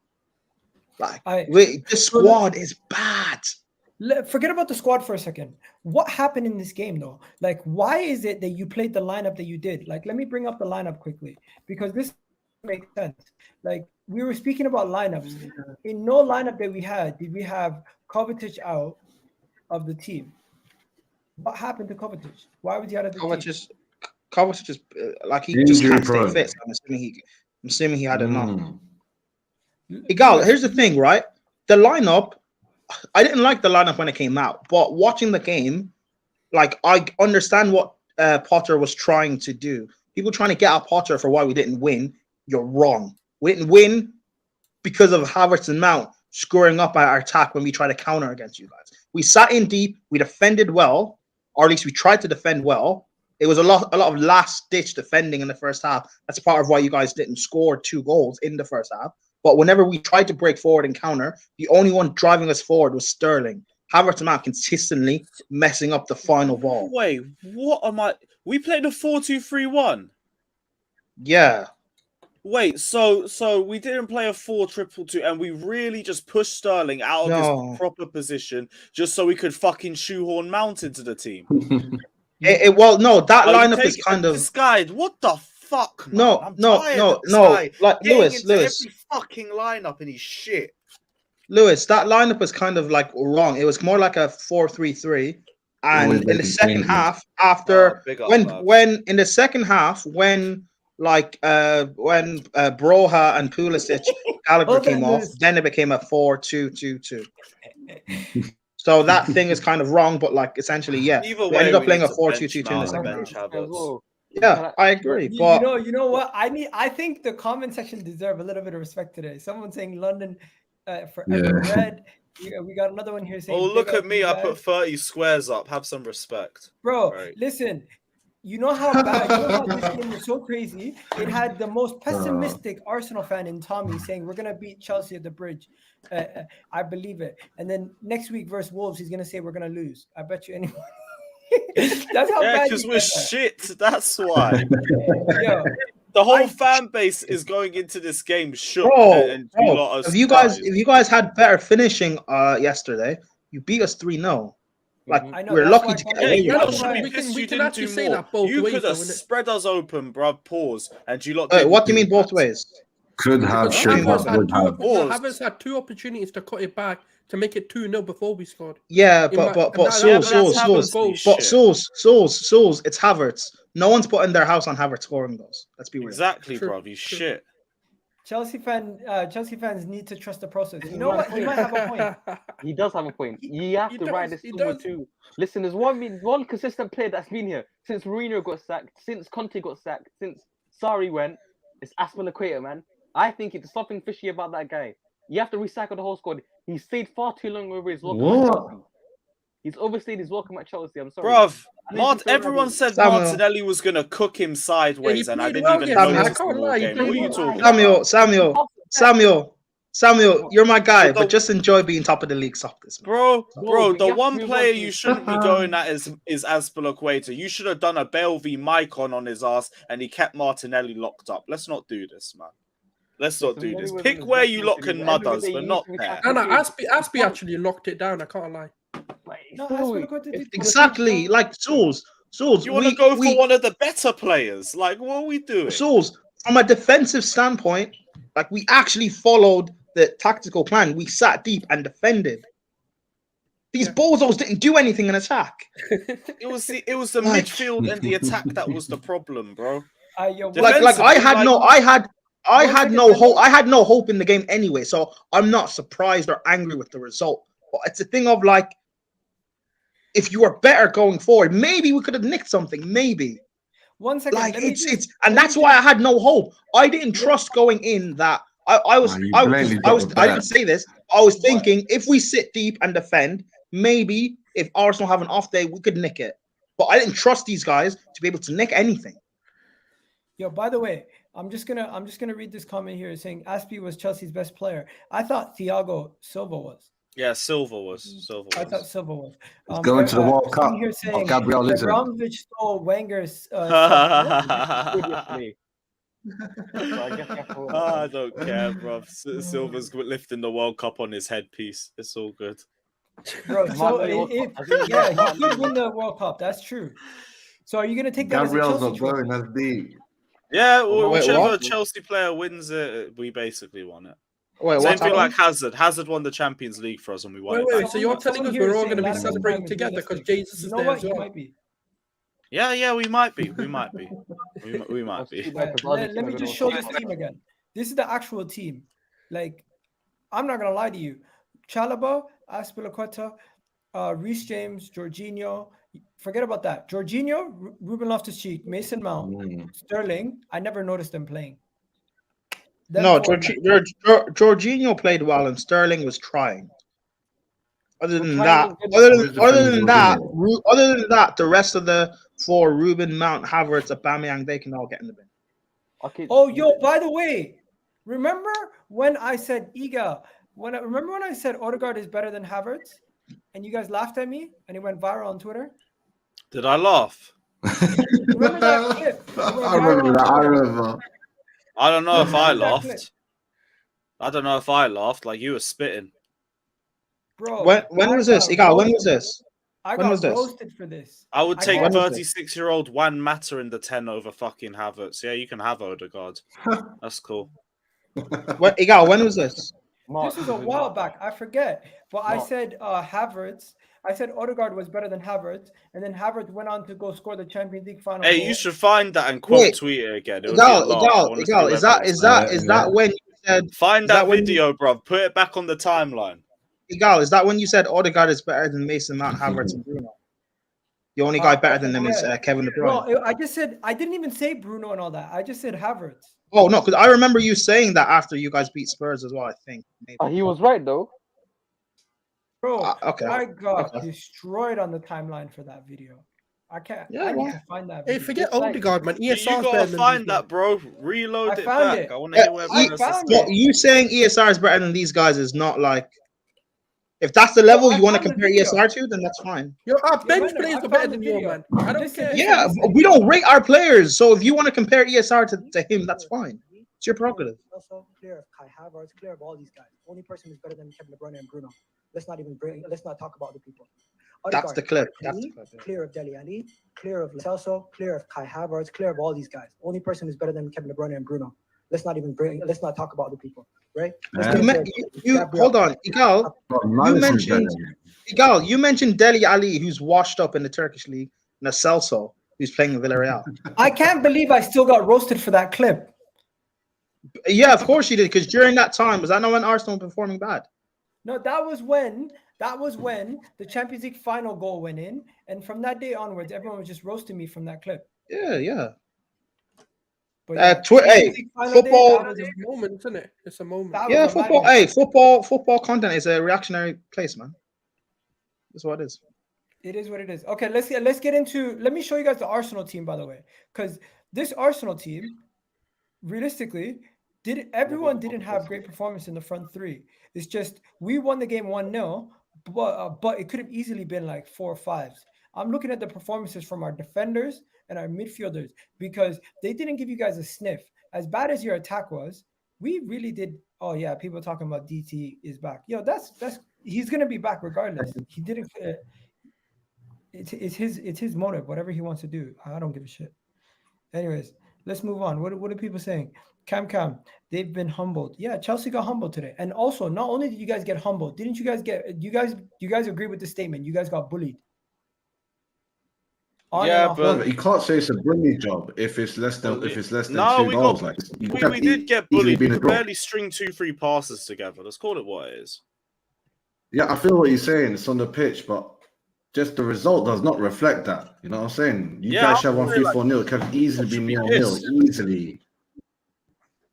Speaker 3: This squad is bad.
Speaker 1: Forget about the squad for a second. What happened in this game, though? Like, why is it that you played the lineup that you did? Like, let me bring up the lineup quickly because this makes sense. Like, we were speaking about lineups. In no lineup that we had did we have Kovacic out of the team. What happened to Kovacic? Why was he out of the team?
Speaker 3: Kovacic is like he just
Speaker 6: Injury
Speaker 3: can't stay
Speaker 6: prone.
Speaker 3: fit. So I'm assuming he had enough. Egal, here's the thing, right? The lineup, I didn't like the lineup when it came out, but watching the game, like I understand what Potter was trying to do. People trying to get at Potter for why we didn't win. You're wrong. We didn't win because of Havertz and Mount scoring up our attack when we tried to counter against you guys. We sat in deep, we defended well, or at least we tried to defend well. It was a lot of last-ditch defending in the first half. That's part of why you guys didn't score 2 goals in the first half. But whenever we tried to break forward and counter, the only one driving us forward was Sterling. Havertz and Mount consistently messing up the final ball.
Speaker 2: Wait, what am I? We played a 4-2-3-1.
Speaker 3: Yeah.
Speaker 2: Wait, so we didn't play a 4-2-2, and we really just pushed Sterling out of his proper position just so we could fucking shoehorn Mount into the team.
Speaker 3: Well, no, that lineup is kind of
Speaker 2: this guy. What the fuck? Man?
Speaker 3: no. Like Lewis,
Speaker 2: every fucking lineup and he's shit.
Speaker 3: Lewis, that lineup was kind of like wrong. It was more like a 4-3-3, And
Speaker 6: Always
Speaker 3: in the
Speaker 6: making
Speaker 3: second
Speaker 6: changes.
Speaker 3: half, after
Speaker 2: big up,
Speaker 3: when
Speaker 2: Babs.
Speaker 3: when in the second half, when Broha and Pulisic Gallagher
Speaker 1: Hold
Speaker 3: came
Speaker 1: on,
Speaker 3: off,
Speaker 1: Lewis.
Speaker 3: then it became a 4-2-2-2. So that thing is kind of wrong, but like essentially, yeah,
Speaker 2: Either
Speaker 3: we
Speaker 2: way,
Speaker 3: ended up
Speaker 2: we
Speaker 3: playing
Speaker 2: need
Speaker 3: a
Speaker 2: to
Speaker 3: 4-2-2-2 in the
Speaker 2: bench
Speaker 3: second
Speaker 2: Mount and
Speaker 3: half.
Speaker 2: bench Havertz.
Speaker 3: Yeah, I agree.
Speaker 1: You
Speaker 3: But
Speaker 1: know what? I think the comment section deserve a little bit of respect today. Someone saying London forever
Speaker 6: Yeah.
Speaker 1: red. We got another one here saying.
Speaker 2: Oh, look
Speaker 1: big
Speaker 2: at
Speaker 1: up
Speaker 2: me!
Speaker 1: you
Speaker 2: I
Speaker 1: guys.
Speaker 2: put 30 squares up. Have some respect,
Speaker 1: Bro,
Speaker 2: Right.
Speaker 1: listen. You know how bad. You know how this game was so crazy. It had the most pessimistic Arsenal fan in Tommy saying we're gonna beat Chelsea at the bridge. I believe it. And then next week versus Wolves, he's gonna say we're gonna lose. I bet you anyone. That's how
Speaker 2: Yeah,
Speaker 1: bad
Speaker 2: because
Speaker 1: you
Speaker 2: we're
Speaker 1: guys are.
Speaker 2: shit. That's why.
Speaker 1: Yo,
Speaker 2: The whole fan base is going into this game shook,
Speaker 3: bro,
Speaker 2: and you lot are
Speaker 3: if you guys
Speaker 2: surprised.
Speaker 3: had better finishing yesterday, you beat us 3-0. Like
Speaker 1: I know,
Speaker 3: we're
Speaker 1: that's
Speaker 3: lucky
Speaker 1: why
Speaker 3: to get
Speaker 1: Tommy-
Speaker 2: Yeah,
Speaker 3: away
Speaker 2: you
Speaker 3: with
Speaker 2: lot
Speaker 1: that's
Speaker 3: it.
Speaker 2: should
Speaker 1: why-
Speaker 2: be
Speaker 4: we
Speaker 2: pissed
Speaker 4: can
Speaker 2: you didn't
Speaker 4: actually
Speaker 2: do
Speaker 4: say
Speaker 2: more.
Speaker 4: that both
Speaker 2: You
Speaker 4: ways,
Speaker 2: could have
Speaker 4: though, innit?
Speaker 2: spread us open, bruv. Pause, and you lot.
Speaker 3: Wait,
Speaker 2: didn't
Speaker 3: what do you
Speaker 2: do
Speaker 3: mean both
Speaker 2: that.
Speaker 3: ways?
Speaker 6: Could have,
Speaker 4: Because
Speaker 6: should
Speaker 3: Havertz
Speaker 6: have, would have.
Speaker 2: Pause.
Speaker 4: Havertz had 2 opportunities to cut it back to make it 2-0 before we scored.
Speaker 3: Yeah,
Speaker 4: In my-
Speaker 3: but
Speaker 4: and that-
Speaker 2: Yeah,
Speaker 3: Souls,
Speaker 2: but that's
Speaker 4: that's
Speaker 2: Havertz.
Speaker 4: goal.
Speaker 3: but
Speaker 2: Shit.
Speaker 3: Souls, it's Havertz. No one's putting their house on Havertz scoring those. Let's be real.
Speaker 2: Exactly,
Speaker 4: True,
Speaker 2: bruv. You
Speaker 4: true.
Speaker 2: shit.
Speaker 1: Chelsea fans need to trust the process. You know what? He might have a point.
Speaker 5: He does have a point. You have
Speaker 4: He
Speaker 5: to ride
Speaker 4: does,
Speaker 5: this
Speaker 4: he
Speaker 5: storm
Speaker 4: does.
Speaker 5: too. Listen, there's one consistent player that's been here since Mourinho got sacked, since Conte got sacked, since Sarri went. It's Aspilicueta, man. I think it's something fishy about that guy. You have to recycle the whole squad. He stayed far too long over his welcome at
Speaker 6: What?
Speaker 5: Chelsea. He's overstayed his welcome at Chelsea. I'm sorry.
Speaker 2: Bruv,
Speaker 5: I don't think so,
Speaker 2: everyone
Speaker 5: Ronaldo.
Speaker 2: said
Speaker 3: Samuel.
Speaker 2: Martinelli was going to cook him sideways, and I
Speaker 4: played
Speaker 2: didn't
Speaker 4: well
Speaker 2: even
Speaker 3: yesterday.
Speaker 2: notice
Speaker 3: I
Speaker 2: the
Speaker 4: can't
Speaker 2: whole
Speaker 4: lie, he
Speaker 2: game.
Speaker 4: played
Speaker 2: What are you
Speaker 4: well.
Speaker 2: talking about?
Speaker 3: Samuel, you're my guy,
Speaker 2: But the-
Speaker 3: but just enjoy being top of the league. Stop this, man.
Speaker 2: Bro,
Speaker 5: but
Speaker 2: the
Speaker 5: you have to
Speaker 2: one
Speaker 5: move
Speaker 2: player
Speaker 5: on to-
Speaker 2: you shouldn't be going at is Aspilicueta. You should have done a Bale v Maicon on his ass, and he kept Martinelli locked up. Let's not do this, man. Let's not do this. Pick where you lot can mud us, but not there.
Speaker 4: No, Aspie actually locked it down. I can't lie.
Speaker 1: No, Aspilicueta did-
Speaker 3: Exactly, like Souls.
Speaker 2: You want to go for one of the better players? Like, what are we doing?
Speaker 3: Souls, from a defensive standpoint, like we actually followed the tactical plan. We sat deep and defended. These bozos didn't do anything in attack.
Speaker 2: It was the
Speaker 3: Like-
Speaker 2: midfield and the attack that was the problem, bro.
Speaker 1: Yo,
Speaker 2: Defensive-
Speaker 3: I had no hope.
Speaker 1: second,
Speaker 3: I had no hope in the game anyway. So I'm not surprised or angry with the result. But it's a thing of like, if you were better going forward, maybe we could have nicked something. Maybe.
Speaker 1: 1 second.
Speaker 3: Like
Speaker 1: let me
Speaker 3: it's
Speaker 1: just-
Speaker 3: and
Speaker 1: let
Speaker 3: that's
Speaker 1: me
Speaker 3: why I
Speaker 1: just-
Speaker 3: had no hope. I didn't trust going in that I didn't say this. I was thinking if we sit deep and defend, maybe if Arsenal have an off day, we could nick it. But I didn't trust these guys to be able to nick anything.
Speaker 1: Yo, by the way, I'm just gonna read this comment here saying Aspie was Chelsea's best player. I thought Thiago Silva was.
Speaker 2: Yeah, Silva was.
Speaker 1: I thought Silva was.
Speaker 6: Going to the World Cup.
Speaker 1: Here saying
Speaker 6: Gabriel isn't.
Speaker 1: Abramovich stole Wenger's.
Speaker 2: I don't care, bro. Silva's lifting the World Cup on his headpiece. It's all good.
Speaker 1: Bro, so
Speaker 5: He
Speaker 1: he could win the World Cup. That's true. So are you gonna take that
Speaker 6: Gabriel's
Speaker 1: as a
Speaker 6: not
Speaker 1: Chelsea
Speaker 6: going.
Speaker 1: trophy?
Speaker 6: That's deep.
Speaker 2: Yeah,
Speaker 3: Wait,
Speaker 2: whichever
Speaker 3: what?
Speaker 2: Chelsea player wins it, we basically won it.
Speaker 3: Wait,
Speaker 2: Same
Speaker 3: what's
Speaker 2: thing like
Speaker 3: happening?
Speaker 2: Hazard. Hazard won the Champions League for us, and we won
Speaker 4: Wait,
Speaker 2: it.
Speaker 4: so you're telling us we're all going to be celebrating together because Jesus
Speaker 1: You
Speaker 4: is
Speaker 1: know
Speaker 4: there
Speaker 1: what?
Speaker 4: as
Speaker 1: You
Speaker 4: well?
Speaker 1: might be.
Speaker 2: Yeah, we might be. We might be. We might be.
Speaker 1: Let me just show this team again. This is the actual team. Like, I'm not gonna lie to you. Chalobah, Aspilicueta, Reece James, Jorginho. Forget about that. Jorginho, Ruben Loftus-Cheek, Mason Mount, Sterling. I never noticed them playing.
Speaker 3: No, Jorginho played well and Sterling was trying. Other than that, the rest of the four, Ruben, Mount, Havertz, Aubameyang, they can all get in the bin.
Speaker 5: Okay.
Speaker 1: Oh, yo, by the way, remember when I said Egal? Remember when I said Odegaard is better than Havertz? And you guys laughed at me and it went viral on Twitter?
Speaker 2: Did I laugh?
Speaker 1: Remember that clip?
Speaker 6: I remember that. I remember.
Speaker 2: I don't know if I
Speaker 1: That clip.
Speaker 2: laughed. I don't know if I laughed. Like, you were spitting.
Speaker 1: Bro,
Speaker 3: When was this? Egal, when was this?
Speaker 1: I
Speaker 3: when
Speaker 1: got
Speaker 3: was this?
Speaker 1: roasted for this.
Speaker 2: I would take
Speaker 3: When was this?
Speaker 2: 36-year-old Juan Mata in the 10 over fucking Havertz. Yeah, you can have Odegaard. That's cool.
Speaker 3: Egal, when was this?
Speaker 1: This was a while back. I forget. But I said Havertz. I said Odegaard was better than Havertz, and then Havertz went on to go score the Champions League final.
Speaker 2: Hey,
Speaker 1: goal.
Speaker 2: you should find that and quote
Speaker 3: Wait,
Speaker 2: tweet it again. It would be a laugh. I wanna see
Speaker 3: Egal.
Speaker 2: whether
Speaker 3: Is that
Speaker 2: it's-
Speaker 3: when you said?
Speaker 2: Find
Speaker 3: is
Speaker 2: that
Speaker 3: when you-
Speaker 2: video, bro. Put it back on the timeline.
Speaker 3: Egal, is that when you said Odegaard is better than Mason Mount, Havertz, and Bruno? The only guy better than them is Kevin De Bruyne.
Speaker 1: No, I just said I didn't even say Bruno and all that. I just said Havertz.
Speaker 3: Oh no, because I remember you saying that after you guys beat Spurs as well. I think. Maybe.
Speaker 5: He was right though.
Speaker 1: Bro,
Speaker 3: Okay.
Speaker 1: I got destroyed on the timeline for that video. I can't.
Speaker 3: Yeah,
Speaker 1: I need
Speaker 3: well.
Speaker 1: to find that.
Speaker 4: Hey,
Speaker 1: video.
Speaker 4: forget
Speaker 1: It's like-
Speaker 4: Odegaard, man.
Speaker 2: You
Speaker 4: ESR's
Speaker 2: gotta
Speaker 4: better than
Speaker 2: find
Speaker 4: these
Speaker 2: that, bro. Reload
Speaker 1: I
Speaker 2: it
Speaker 1: found
Speaker 2: back.
Speaker 1: it.
Speaker 2: I want to hear what
Speaker 1: I
Speaker 2: everyone else
Speaker 1: found
Speaker 2: is
Speaker 1: it.
Speaker 3: Well, you saying ESR is better than these guys is not like. If that's the level
Speaker 1: I
Speaker 3: you want to
Speaker 1: found the
Speaker 3: compare
Speaker 1: video.
Speaker 3: ESR to, then that's fine.
Speaker 4: Our bench
Speaker 1: man,
Speaker 4: players
Speaker 1: I
Speaker 4: are better
Speaker 1: found
Speaker 4: than
Speaker 1: the
Speaker 4: you,
Speaker 1: video.
Speaker 4: man. I don't
Speaker 1: Listen,
Speaker 4: care.
Speaker 3: Yeah,
Speaker 1: listen.
Speaker 3: we don't rate our players, so if you want to compare ESR to him, that's fine. It's your prerogative.
Speaker 7: Also clear of Kai Havertz, clear of all these guys. Only person who's better than Kevin De Bruyne and Bruno. Let's not talk about the people.
Speaker 3: That's the clip.
Speaker 7: Dele,
Speaker 3: That's the clip. Yeah.
Speaker 7: Clear of Dele Ali, clear of Celso, clear of Kai Havertz, clear of all these guys. Only person who's better than Kevin De Bruyne and Bruno. Let's not talk about the people, right?
Speaker 3: Hold on, Egal. You mentioned Dele Ali, who's washed up in the Turkish league, and Celso, who's playing in Villarreal.
Speaker 1: I can't believe I still got roasted for that clip.
Speaker 3: Yeah, of course you did, because during that time, was that not when Arsenal were performing bad?
Speaker 1: No, that was when the Champions League final goal went in, and from that day onwards, everyone was just roasting me from that clip.
Speaker 3: Yeah.
Speaker 1: But
Speaker 3: Hey, football.
Speaker 1: that was
Speaker 4: It's a moment, isn't it? It's a moment.
Speaker 1: that was
Speaker 3: Yeah,
Speaker 1: a
Speaker 3: football.
Speaker 1: madness.
Speaker 3: Hey, football content is a reactionary place, man. That's what it is.
Speaker 1: It is what it is. Okay, let's get into. Let me show you guys the Arsenal team, by the way, because this Arsenal team, realistically, everyone didn't have great performance in the front three. It's just we won the game 1-0, but it could have easily been like 4 or 5s. I'm looking at the performances from our defenders and our midfielders because they didn't give you guys a sniff. As bad as your attack was, we really did. Oh yeah, people talking about DT is back. That's he's gonna be back regardless. He didn't. It's his motive. Whatever he wants to do, I don't give a shit. Anyways, let's move on. What are people saying? Cam, they've been humbled. Yeah, Chelsea got humbled today. And also, not only did you guys get humbled, didn't you guys get? You guys agree with the statement? You guys got bullied.
Speaker 2: Yeah, but
Speaker 6: you can't say it's a bully job if it's less than
Speaker 2: No,
Speaker 6: 2
Speaker 2: we
Speaker 6: goals.
Speaker 2: got-
Speaker 6: Like
Speaker 2: we did get bullied. We could barely string 2-3 passes together. Let's call it what it is.
Speaker 6: Yeah, I feel what you're saying. It's on the pitch, but just the result does not reflect that. You know what I'm saying? You guys should have won 3-4-0. It could easily be 0-0. Easily.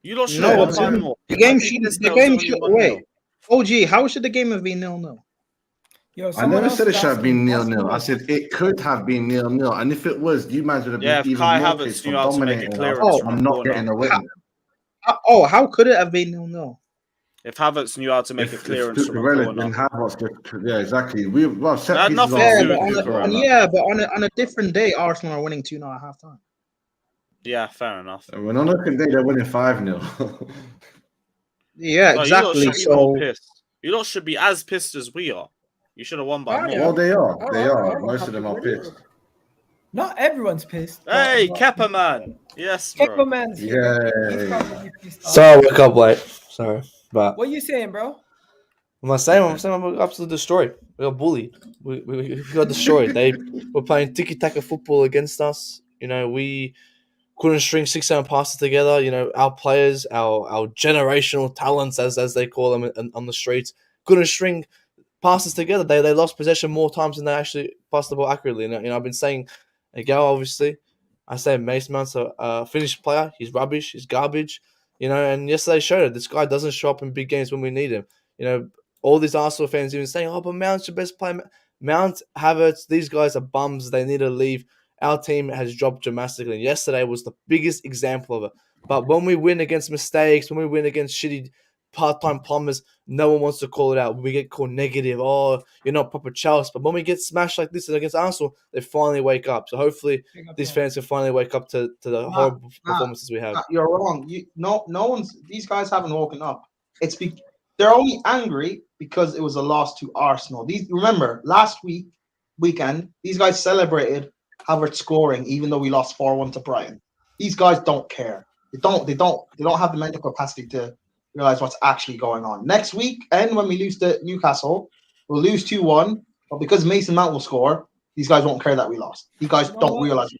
Speaker 2: You lot should
Speaker 3: No,
Speaker 2: have won
Speaker 3: it's-
Speaker 2: 5 more.
Speaker 3: The game
Speaker 2: I think
Speaker 3: should.
Speaker 2: this
Speaker 3: The
Speaker 2: was
Speaker 3: game
Speaker 2: only
Speaker 3: should.
Speaker 2: 1-0.
Speaker 3: Wait. OG, how should the game have been 0-0?
Speaker 6: I never said it should have been 0-0. I said it could have been 0-0. And if it was, you might have
Speaker 2: Yeah,
Speaker 6: been
Speaker 2: if
Speaker 6: even
Speaker 2: Kai
Speaker 6: more
Speaker 2: Havertz
Speaker 6: pissed
Speaker 2: knew
Speaker 6: for
Speaker 2: how to make a
Speaker 6: dominating.
Speaker 2: clearance from
Speaker 6: I'm
Speaker 2: the
Speaker 6: not
Speaker 2: corner.
Speaker 6: getting away.
Speaker 3: How could it have been 0-0?
Speaker 2: If Havertz knew how to make a clearance from a
Speaker 6: relevant,
Speaker 2: corner.
Speaker 6: then Havertz, yeah, exactly. Set
Speaker 2: That had
Speaker 6: pieces
Speaker 2: nothing
Speaker 6: are
Speaker 2: to do
Speaker 6: good
Speaker 2: with
Speaker 6: for
Speaker 2: it,
Speaker 6: us.
Speaker 3: Yeah, but on a different day, Arsenal are winning 2-0 at halftime.
Speaker 2: Yeah, fair enough.
Speaker 6: And when on a good day, they're winning 5-0.
Speaker 3: Yeah,
Speaker 2: So
Speaker 3: exactly.
Speaker 2: You lot should be more pissed. You lot should be as pissed as we are. You should have won by more.
Speaker 6: Well, they are. They
Speaker 4: I'm
Speaker 6: are.
Speaker 4: not
Speaker 6: Most of them are
Speaker 4: happy with
Speaker 6: pissed.
Speaker 1: Not everyone's pissed.
Speaker 2: Hey, Kepa man. Yes, bro.
Speaker 1: Kepa man's here. He's
Speaker 6: Yay.
Speaker 1: probably pissed off.
Speaker 8: Sorry, I woke up late. Sorry, but
Speaker 1: What are you saying, bro?
Speaker 8: what am I saying? I'm saying we got absolutely destroyed. We got bullied. We got destroyed. They were playing tiki-taka football against us. We couldn't string 6-7 passes together. Our players, our generational talents, as they call them on the streets, couldn't string passes together. They lost possession more times than they actually passed the ball accurately. And I've been saying, Egal, obviously, I say Mason Mount's a finished player. He's rubbish. He's garbage. And yesterday showed it. This guy doesn't show up in big games when we need him. All these Arsenal fans even saying, "Oh, but Mount's your best player." Mount, Havertz, these guys are bums. They need to leave. Our team has dropped dramatically. Yesterday was the biggest example of it. But when we win against mistakes, when we win against shitty part-time plumbers, no one wants to call it out. We get called negative. Oh, you're not proper Chelsea. But when we get smashed like this against Arsenal, they finally wake up. So hopefully these fans can finally wake up to the horrible performances we have.
Speaker 3: You're wrong. No one's. These guys haven't woken up. They're only angry because it was a loss to Arsenal. Remember last weekend, these guys celebrated Havertz scoring, even though we lost 4-1 to Brighton. These guys don't care. They don't have the mental capacity to realize what's actually going on. Next week, and when we lose to Newcastle, we'll lose 2-1. But because Mason Mount will score, these guys won't care that we lost. You guys don't realize.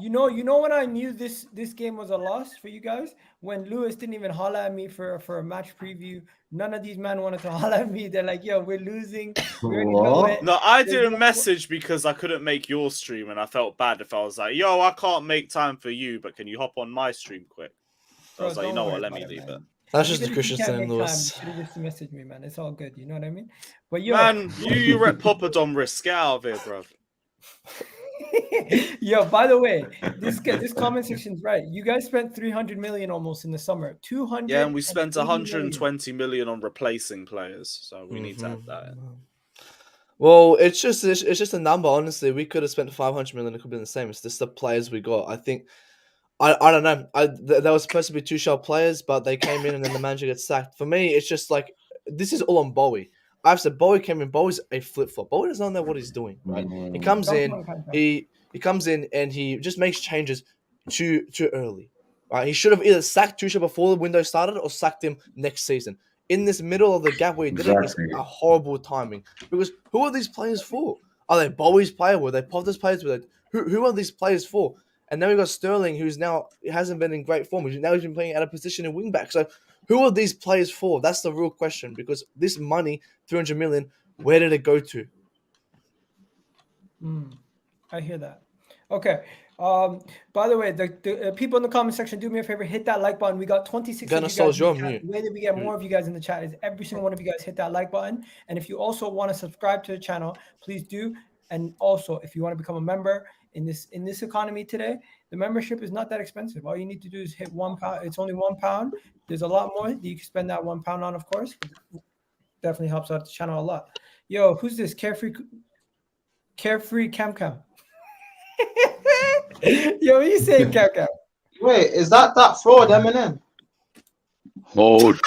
Speaker 1: You know when I knew this game was a loss for you guys? When Lewis didn't even holler at me for a match preview. None of these men wanted to holler at me. They're like, yo, we're losing. We already know it.
Speaker 2: No, I didn't message because I couldn't make your stream, and I felt bad if I was like, yo, I can't make time for you, but can you hop on my stream quick? So I was like, you know what, let me leave it.
Speaker 8: That's just the Christian thing, Lewis.
Speaker 1: You should have just messaged me, man. It's all good. You know what I mean? But yo,
Speaker 2: man, you rep Poppadom risk. Get out of here, bro.
Speaker 1: Yo, by the way, this comment section's right. You guys spent 300 million almost in the summer. 200.
Speaker 2: Yeah, and we spent 120 million on replacing players, so we need to have that in.
Speaker 8: Well, it's just a number. Honestly, we could have spent 500 million. It could have been the same. It's just the players we got. I think. I don't know. There was supposed to be Tuchel players, but they came in and then the manager gets sacked. For me, it's just like this is all on Bowie. I've said Bowie came in. Bowie's a flip flop. Bowie doesn't know what he's doing. Right? He comes in. He comes in and he just makes changes too early. Right? He should have either sacked Tuchel before the window started or sacked him next season. In this middle of the gap where he did it, it's a horrible timing. Because who are these players for? Are they Bowie's player? Were they Potter's players? Who are these players for? And then we got Sterling, who's now hasn't been in great form. Now he's been playing out of position in wing back. So who are these players for? That's the real question. Because this money, 300 million, where did it go to?
Speaker 1: I hear that. Okay. By the way, the people in the comment section, do me a favor, hit that like button. We got 26 of you guys. The way that we get more of you guys in the chat is every single one of you guys hit that like button. And if you also want to subscribe to the channel, please do. And also, if you want to become a member in this economy today, the membership is not that expensive. All you need to do is hit £1. It's only £1. There's a lot more that you can spend that £1 on, of course. Definitely helps out the channel a lot. Yo, who's this? Carefree Cam. Yo, what you saying, Cam?
Speaker 3: Wait, is that fraud, Eminem?
Speaker 9: Hold.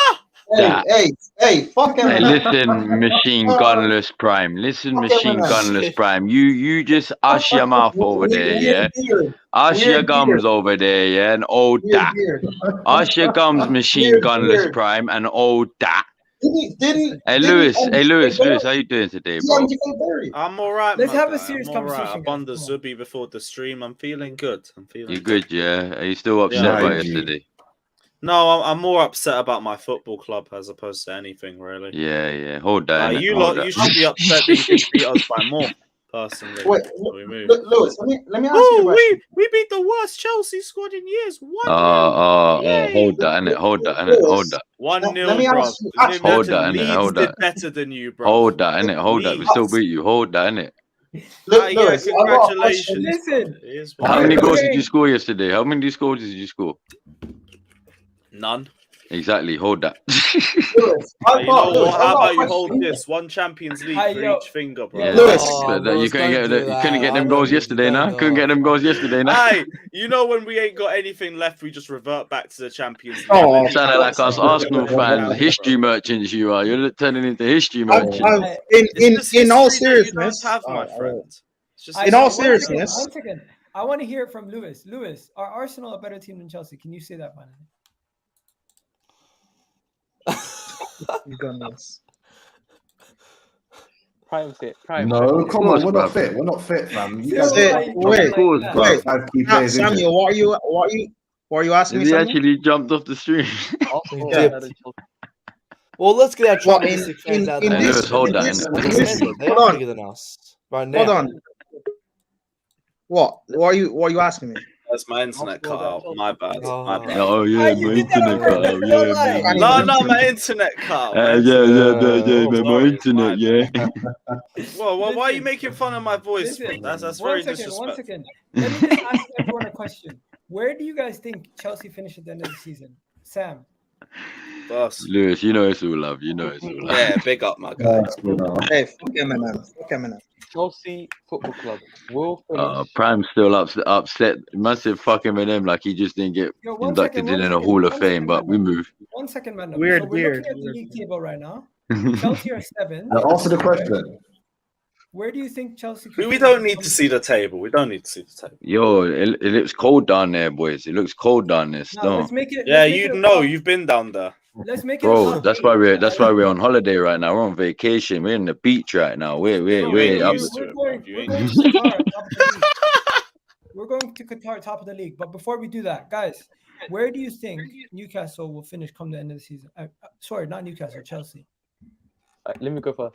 Speaker 3: Hey, fuck Eminem.
Speaker 9: Hey, listen, Machine Gunless Prime. Listen, Machine Gunless Prime. You just ash your mouth over there, yeah? Ash your gums over there, yeah? And all that. Ash your gums, Machine Gunless Prime, and all that. Hey, Lewis, how you doing today, bro?
Speaker 2: I'm all right,
Speaker 1: Let's have a
Speaker 2: guy.
Speaker 1: serious
Speaker 2: I'm all right.
Speaker 1: conversation.
Speaker 2: I bond the Zubi before the stream. I'm feeling good.
Speaker 9: You good, yeah? Are you still upset about yesterday?
Speaker 2: No, I'm more upset about my football club as opposed to anything, really.
Speaker 9: Yeah. Hold that.
Speaker 2: You should be upset that you didn't beat us by more, personally.
Speaker 3: Wait, Lewis, let me ask you a question.
Speaker 2: We beat the worst Chelsea squad in years. 1-0.
Speaker 9: Hold that, innit? Hold that.
Speaker 2: 1-0,
Speaker 3: let me
Speaker 2: bro.
Speaker 3: ask you,
Speaker 9: hold that, innit? Hold that.
Speaker 2: Better than you, bro.
Speaker 9: Hold that, innit? Hold that. We still beat you. Hold that, innit?
Speaker 3: Lewis,
Speaker 2: congratulations.
Speaker 1: Listen.
Speaker 9: How many goals did you score yesterday? How many goals did you score?
Speaker 2: None.
Speaker 9: Exactly. Hold that.
Speaker 3: Lewis,
Speaker 2: How about you hold this? One Champions League for each finger, bro.
Speaker 9: Yeah,
Speaker 3: Lewis.
Speaker 9: You couldn't get them goals yesterday, nah? Couldn't get them goals yesterday, nah?
Speaker 2: Hey, you know when we ain't got anything left, we just revert back to the Champions League.
Speaker 3: Oh,
Speaker 9: Sounding like us Arsenal fans, history merchants you are. You're turning into history merchants.
Speaker 3: In all seriousness,
Speaker 2: my friend.
Speaker 3: In all seriousness,
Speaker 1: one second. I want to hear it from Lewis. Lewis, are Arsenal a better team than Chelsea? Can you say that, man?
Speaker 5: Prime fit. Prime.
Speaker 6: No, come on, we're not fit. We're not fit, fam. You guys
Speaker 3: Wait, Samuel, what are you asking me?
Speaker 9: He actually jumped off the stream.
Speaker 8: Well, let's get our
Speaker 3: Well,
Speaker 8: Champions League fans out
Speaker 3: in
Speaker 8: there.
Speaker 3: this-
Speaker 9: hold that.
Speaker 8: They are bigger than us right now.
Speaker 3: Hold on. What are you asking me?
Speaker 2: That's my internet cut out. My bad. My bad.
Speaker 9: Oh yeah, my internet cut out. Yeah,
Speaker 2: No, my internet cut out.
Speaker 9: my internet, yeah.
Speaker 2: Well, why are you making fun of my voice?
Speaker 1: Listen,
Speaker 2: That's very
Speaker 1: One
Speaker 2: disrespectful.
Speaker 1: second. Let me just ask everyone a question. Where do you guys think Chelsea finish at the end of the season? Sam?
Speaker 2: Boss.
Speaker 9: Lewis, you know it's all love.
Speaker 2: Yeah, big up, my guy.
Speaker 3: Hey, fuck Eminem.
Speaker 5: Chelsea Football Club will finish.
Speaker 9: Prime's still upset. Massive fucking with him, like he just didn't get inducted in a Hall of Fame, but we move.
Speaker 1: 1 second, man.
Speaker 3: Weird.
Speaker 1: So we're looking at the league table right now. Chelsea are 7.
Speaker 6: Answer the question.
Speaker 1: Where do you think Chelsea?
Speaker 2: We don't need to see the table.
Speaker 9: Yo, it looks cold down there, boys. It looks cold down there.
Speaker 1: No, let's make it.
Speaker 2: Yeah, you've been down there.
Speaker 1: Let's make it.
Speaker 9: Bro, that's why we're on holiday right now. We're on vacation. We're in the beach right now. We're up.
Speaker 1: We're going to Qatar, top of the league. But before we do that, guys, where do you think Newcastle will finish come the end of the season? Sorry, not Newcastle, Chelsea.
Speaker 5: Let me go first.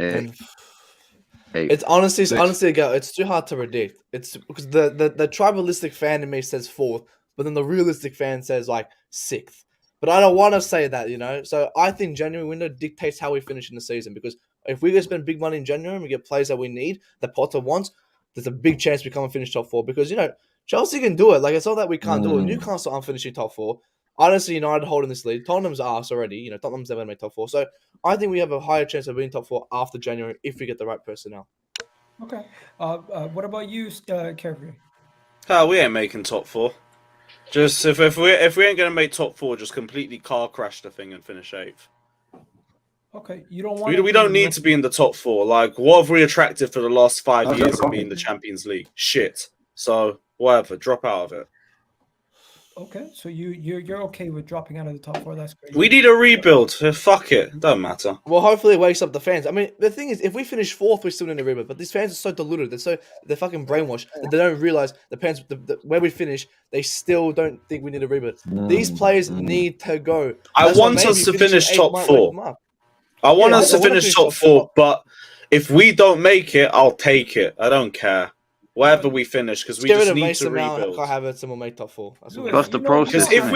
Speaker 8: It's honestly, it's too hard to predict. It's because the tribalistic fan in me says 4th, but then the realistic fan says like 6th. But I don't want to say that, you know. So I think January window dictates how we finish in the season, because if we go spend big money in January and we get players that we need, that Potter wants, there's a big chance we come and finish top 4. Because, you know, Chelsea can do it. Like, it's not that we can't do it. Newcastle aren't finishing top 4. Honestly, United holding this lead. Tottenham's arse already. You know, Tottenham's never made top 4. So I think we have a higher chance of being top 4 after January if we get the right personnel.
Speaker 1: Okay. What about you, Carefree?
Speaker 2: We ain't making top 4. Just if we ain't gonna make top 4, just completely car crash the thing and finish 8th.
Speaker 1: Okay, you don't want.
Speaker 2: We don't need to be in the top 4. Like, what have we attracted for the last 5 years of being the Champions League? Shit. So whatever, drop out of it.
Speaker 1: Okay, so you're okay with dropping out of the top 4? That's great.
Speaker 2: We need a rebuild. Fuck it, don't matter.
Speaker 8: Well, hopefully it wakes up the fans. I mean, the thing is, if we finish 4th, we still need a rebuild. But these fans are so deluded. They're fucking brainwashed. That they don't realize where we finish. They still don't think we need a rebuild. These players need to go.
Speaker 2: I want us to finish top 4. I want us to finish top 4, but if we don't make it, I'll take it. I don't care. Wherever we finish, because we just need to rebuild.
Speaker 8: Havertz and we'll make top 4.
Speaker 9: That's the process.
Speaker 2: Because if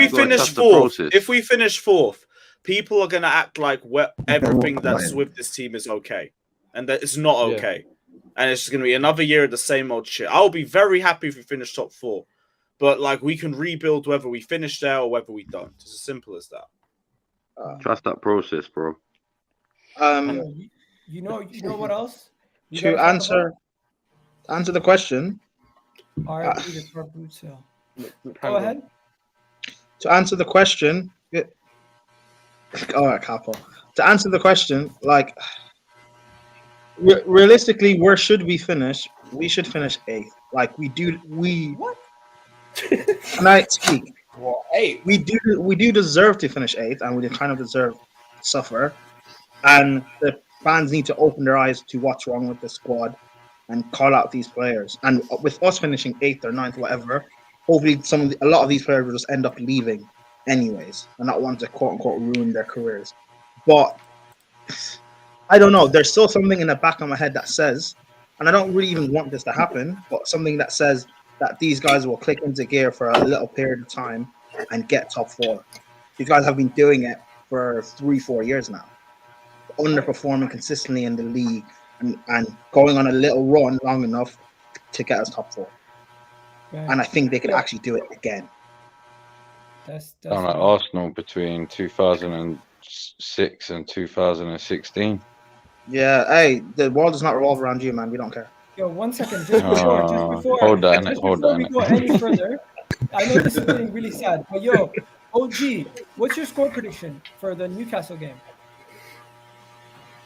Speaker 2: we finish 4th, people are gonna act like everything that's with this team is okay, and that it's not okay, and it's just gonna be another year of the same old shit. I'll be very happy if we finish top 4, but like we can rebuild whether we finish there or whether we don't. It's as simple as that.
Speaker 9: Trust that process, bro.
Speaker 1: You know what else?
Speaker 3: To answer the question.
Speaker 1: All right, go ahead.
Speaker 3: To answer the question, all right, Capo. To answer the question, like realistically, where should we finish? We should finish 8th. Like what? Can I speak?
Speaker 2: Well, 8th.
Speaker 3: We do deserve to finish 8th, and we kind of deserve to suffer. And the fans need to open their eyes to what's wrong with the squad and call out these players. And with us finishing 8th or 9th, whatever, hopefully a lot of these players will just end up leaving anyways and not want to quote unquote ruin their careers. But I don't know. There's still something in the back of my head that says, and I don't really even want this to happen, but something that says that these guys will click into gear for a little period of time and get top 4. These guys have been doing it for 3-4 years now, underperforming consistently in the league. And going on a little run long enough to get us top 4. Yeah. And I think they could actually do it again.
Speaker 9: That's like Arsenal between 2006 and 2016.
Speaker 3: Yeah, hey, the world does not revolve around you, man. We don't care.
Speaker 1: Yo, 1 second. Just before
Speaker 9: hold on.
Speaker 1: We go any further, I know this is getting really sad, but yo, OG, what's your score prediction for the Newcastle game?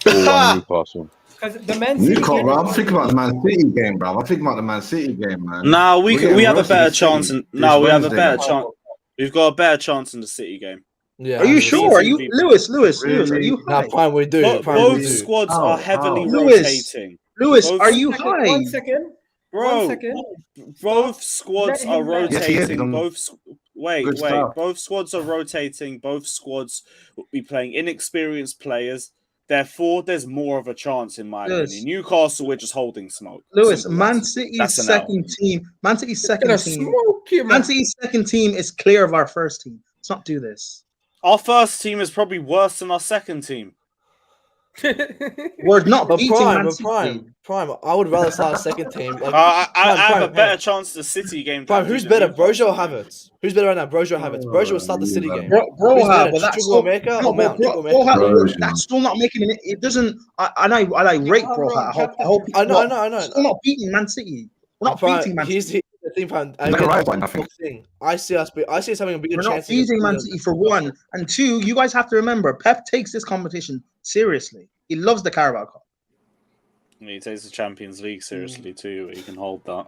Speaker 9: 4-1 Newcastle.
Speaker 1: Because the Man City game,
Speaker 6: bro. I'm thinking about the Man City game, bro. I'm thinking about the Man City game, man.
Speaker 2: Nah, we have a better chance. We have a better chance. We've got a better chance in the City game.
Speaker 3: Yeah. Are you sure? Are you Lewis? Are you high?
Speaker 8: Nah, fine, we do.
Speaker 2: Both squads are heavily rotating.
Speaker 3: Lewis, are you high?
Speaker 1: 1 second.
Speaker 2: Bro,
Speaker 1: 1 second.
Speaker 2: Both squads are rotating.
Speaker 6: Yes,
Speaker 2: Both squads are rotating. Both squads will be playing inexperienced players. Therefore, there's more of a chance, in my opinion. Newcastle, we're just holding smoke.
Speaker 3: Lewis, Man City's second team. Man City's second team is clear of our first team. Let's not do this.
Speaker 2: Our first team is probably worse than our second team.
Speaker 3: We're not beating Man City.
Speaker 8: Prime. I would rather start a second team. Like,
Speaker 2: I have a better chance the City game.
Speaker 8: Prime, who's better, Brojo or Havertz? Who's better right now, Brojo or Havertz? Brojo will start the City game.
Speaker 3: That's still not making it. It doesn't. I rate Broja. I know. Still not beating Man City. We're not beating Man City.
Speaker 8: The thing, I see us having a bigger chance.
Speaker 3: We're not beating Man City for 1, and 2. You guys have to remember, Pep takes this competition seriously. He loves the Carabao Cup.
Speaker 2: He takes the Champions League seriously too. He can hold that.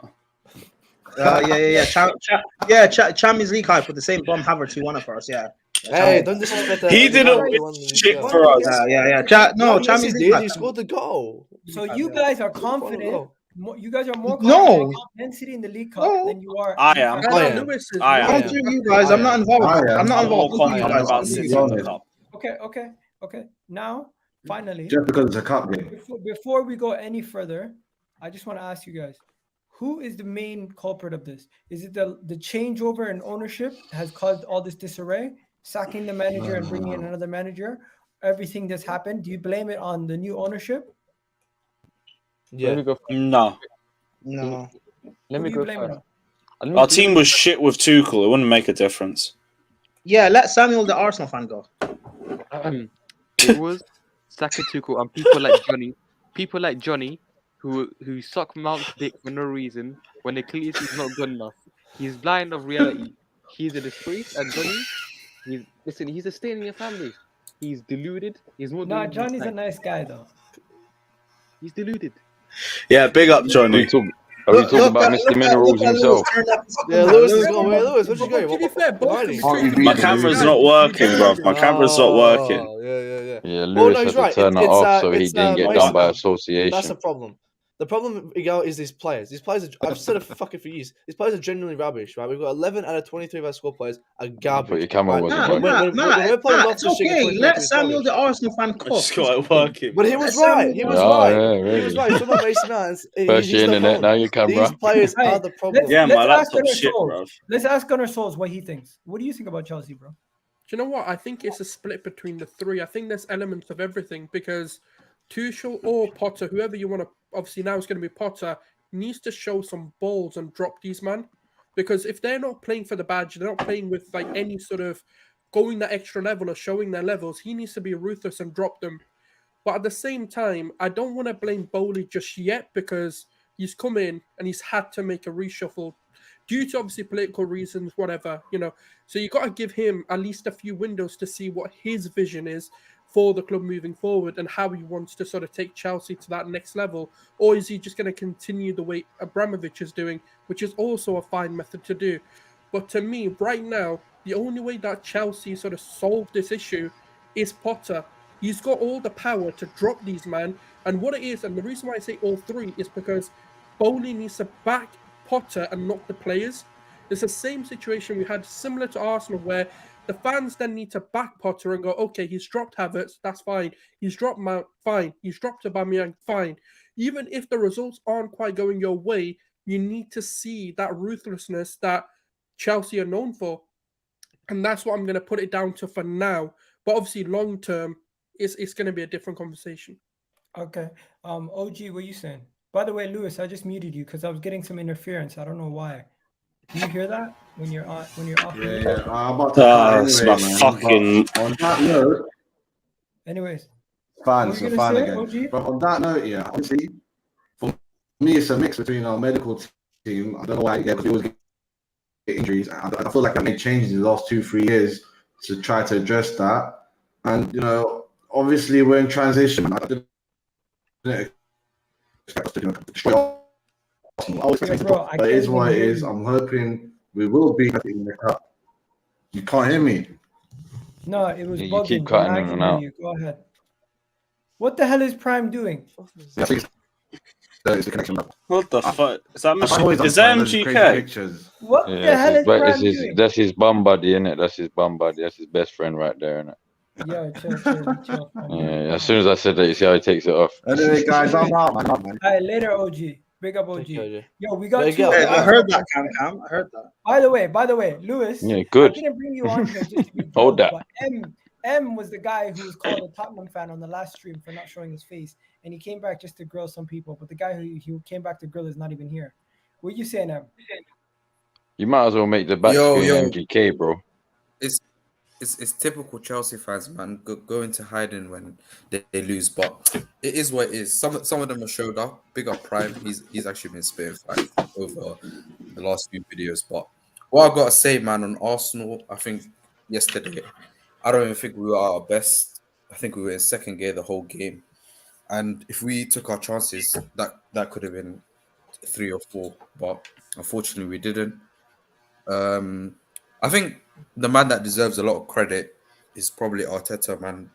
Speaker 3: Yeah. Champions League hype with the same bum Havertz who won it for us. Yeah.
Speaker 8: Hey, don't disrespect that.
Speaker 2: He didn't
Speaker 8: everyone
Speaker 2: win
Speaker 8: in this
Speaker 2: shit
Speaker 8: game.
Speaker 2: for us.
Speaker 8: No, yes,
Speaker 3: Champions
Speaker 8: he
Speaker 3: League.
Speaker 8: did. He scored the goal.
Speaker 1: So you guys are
Speaker 8: Final
Speaker 1: confident.
Speaker 8: goal.
Speaker 1: You guys are more
Speaker 3: No.
Speaker 1: confident in Man City in the League Cup
Speaker 3: No.
Speaker 1: than you are.
Speaker 2: I am.
Speaker 8: I am.
Speaker 4: Lewis is
Speaker 2: I am.
Speaker 3: Don't do you guys. I'm not involved.
Speaker 6: I am.
Speaker 3: I'm not
Speaker 2: I'm more
Speaker 3: involved. Don't do you
Speaker 2: confident
Speaker 3: guys.
Speaker 2: about
Speaker 3: Don't do you
Speaker 2: City in the
Speaker 3: guys.
Speaker 2: cup.
Speaker 1: Okay. Now, finally,
Speaker 6: Just because it's a cup game.
Speaker 1: before we go any further, I just want to ask you guys, who is the main culprit of this? Is it the changeover in ownership has caused all this disarray, sacking the manager and bringing in another manager? Everything that's happened, do you blame it on the new ownership?
Speaker 5: Let
Speaker 8: Yeah.
Speaker 5: me go.
Speaker 2: No.
Speaker 3: No.
Speaker 5: Let
Speaker 1: Who
Speaker 5: me
Speaker 1: do you
Speaker 5: go
Speaker 1: blame it
Speaker 5: first.
Speaker 1: on?
Speaker 2: Our team was shit with Tuchel. It wouldn't make a difference.
Speaker 3: Yeah, let Samuel, the Arsenal fan, go.
Speaker 5: It was Saka, Tuchel, and people like Johnny, who suck Mount's dick for no reason when they clearly see he's not good enough. He's blind of reality. He's a disgrace, and Johnny, he's a stain in your family. He's deluded. He's more
Speaker 1: No,
Speaker 5: deluded.
Speaker 1: Johnny's a nice guy though.
Speaker 5: He's deluded.
Speaker 2: Yeah, big up,
Speaker 9: Are we
Speaker 2: Johnny.
Speaker 9: talking about Mr. Minerals himself?
Speaker 8: Yeah, Lewis is going. Wait, Lewis, where'd you go?
Speaker 4: To be fair, both
Speaker 8: Hiding?
Speaker 4: can be
Speaker 2: My
Speaker 4: treated
Speaker 2: camera's
Speaker 4: as
Speaker 2: not
Speaker 4: guys.
Speaker 2: working, bruv. My camera's not working.
Speaker 8: Yeah.
Speaker 9: Yeah,
Speaker 8: Well,
Speaker 9: Lewis
Speaker 8: no,
Speaker 9: had
Speaker 8: he's
Speaker 9: to
Speaker 8: right.
Speaker 9: turn it
Speaker 8: It's,
Speaker 9: off so he
Speaker 8: it's,
Speaker 9: didn't get
Speaker 8: Mason.
Speaker 9: done by
Speaker 8: That's
Speaker 9: association.
Speaker 8: the problem. The problem, Egal, is these players. These players, I've said it fucking for years. These players are genuinely rubbish, right? We've got 11 out of 23 of our squad players are garbage.
Speaker 9: But your camera
Speaker 8: right?
Speaker 9: wasn't
Speaker 8: When
Speaker 9: working.
Speaker 8: we're playing
Speaker 3: It's
Speaker 8: Loftus-Cheek in
Speaker 3: okay.
Speaker 8: 2023,
Speaker 3: Let
Speaker 8: it's
Speaker 3: Samuel,
Speaker 8: rubbish.
Speaker 3: the Arsenal fan,
Speaker 2: I
Speaker 3: cook.
Speaker 2: just got it working.
Speaker 8: But he was
Speaker 3: Let
Speaker 8: right.
Speaker 3: Samuel,
Speaker 8: He was
Speaker 9: Yeah,
Speaker 8: right.
Speaker 9: yeah,
Speaker 8: He
Speaker 9: really.
Speaker 8: was right. It's about Mason Mount.
Speaker 9: First
Speaker 8: He's
Speaker 9: your
Speaker 8: the
Speaker 9: internet,
Speaker 8: problem.
Speaker 9: now your camera.
Speaker 8: These players
Speaker 1: Hey,
Speaker 8: are the problem.
Speaker 2: Yeah, my
Speaker 1: let's ask
Speaker 2: laptop's
Speaker 1: Gunnar
Speaker 2: shit,
Speaker 1: Souls.
Speaker 2: bruv.
Speaker 1: Let's ask Gunnar Souls what he thinks. What do you think about Chelsea, bro?
Speaker 4: Do you know what? I think it's a split between the three. I think there's elements of everything because Tuchel or Potter, whoever you want to, obviously now it's going to be Potter, needs to show some balls and drop these man. Because if they're not playing for the badge, they're not playing with like any sort of going that extra level or showing their levels, he needs to be ruthless and drop them. But at the same time, I don't want to blame Bowley just yet because he's come in and he's had to make a reshuffle due to obviously political reasons, whatever, you know. So you got to give him at least a few windows to see what his vision is for the club moving forward and how he wants to sort of take Chelsea to that next level. Or is he just going to continue the way Abramovich is doing, which is also a fine method to do. But to me, right now, the only way that Chelsea sort of solve this issue is Potter. He's got all the power to drop these man. And what it is, and the reason why I say all three is because Bowley needs to back Potter and not the players. It's the same situation we had similar to Arsenal where the fans then need to back Potter and go, okay, he's dropped Havertz, that's fine. He's dropped Mount, fine. He's dropped Aubameyang, fine. Even if the results aren't quite going your way, you need to see that ruthlessness that Chelsea are known for. And that's what I'm going to put it down to for now. But obviously, long term, it's going to be a different conversation.
Speaker 1: Okay. OG, what are you saying? By the way, Lewis, I just muted you because I was getting some interference. I don't know why. Do you hear that when you're on off?
Speaker 6: Yeah. I'm about to
Speaker 2: It's
Speaker 6: anyway,
Speaker 2: my
Speaker 6: man.
Speaker 2: fucking.
Speaker 6: But on that note,
Speaker 1: Anyways,
Speaker 6: fans
Speaker 1: What
Speaker 6: are
Speaker 1: were you gonna
Speaker 6: fan
Speaker 1: say,
Speaker 6: again.
Speaker 1: OG?
Speaker 6: But on that note, yeah, obviously, for me, it's a mix between our medical team. I don't know why, because we always get injuries. I feel like I made changes in the last 2-3 years to try to address that. And, you know, obviously, we're in transition. I didn't expect us to destroy Arsenal. I was expecting
Speaker 1: bro,
Speaker 6: but it is what it is. I'm hoping we will be in the cup. You can't hear me.
Speaker 1: No, it was
Speaker 9: Yeah, you
Speaker 1: bugging.
Speaker 9: keep
Speaker 1: but
Speaker 9: cutting
Speaker 1: now I
Speaker 9: in
Speaker 1: can
Speaker 9: and
Speaker 1: hear
Speaker 9: out.
Speaker 1: you. Go ahead. What the hell is Prime doing?
Speaker 6: Yeah, please. There's the connection.
Speaker 2: What the fuck? Is that
Speaker 6: Always on
Speaker 2: is that
Speaker 6: those crazy
Speaker 2: MGK?
Speaker 6: pictures.
Speaker 1: What
Speaker 9: Yeah,
Speaker 1: the hell is Prime doing?
Speaker 9: that's his bum buddy, innit? That's his bum buddy. That's his best friend right there, innit?
Speaker 1: Yo, chill.
Speaker 9: Yeah, as soon as I said that, you see how he takes it off.
Speaker 6: Anyway, guys, I'm out, man.
Speaker 1: All right, later, OG. Big up, OG.
Speaker 8: Okay,
Speaker 1: Yo, we got
Speaker 8: There you
Speaker 1: two.
Speaker 8: go.
Speaker 3: Hey, I heard that, Cam. I heard that.
Speaker 1: By the way, Lewis.
Speaker 9: Yeah,
Speaker 1: I
Speaker 9: good.
Speaker 1: didn't bring you on here just to be
Speaker 9: Hold
Speaker 1: drunk,
Speaker 9: that.
Speaker 1: but M was the guy who was called a Tottenham fan on the last stream for not showing his face, and he came back just to grill some people. But the guy who came back to grill is not even here. What you saying, M?
Speaker 9: You might as well make the back
Speaker 10: Yo,
Speaker 9: screen MGK, bro.
Speaker 10: It's typical Chelsea fans, man, go into hiding when they lose. But it is what it is. Some of them have showed up. Big up Prime. He's actually been spitting fight over the last few videos. But what I gotta say, man, on Arsenal, I think yesterday, I don't even think we were our best. I think we were in second gear the whole game. And if we took our chances, that could have been 3 or 4. But unfortunately, we didn't. I think the man that deserves a lot of credit is probably Arteta, man.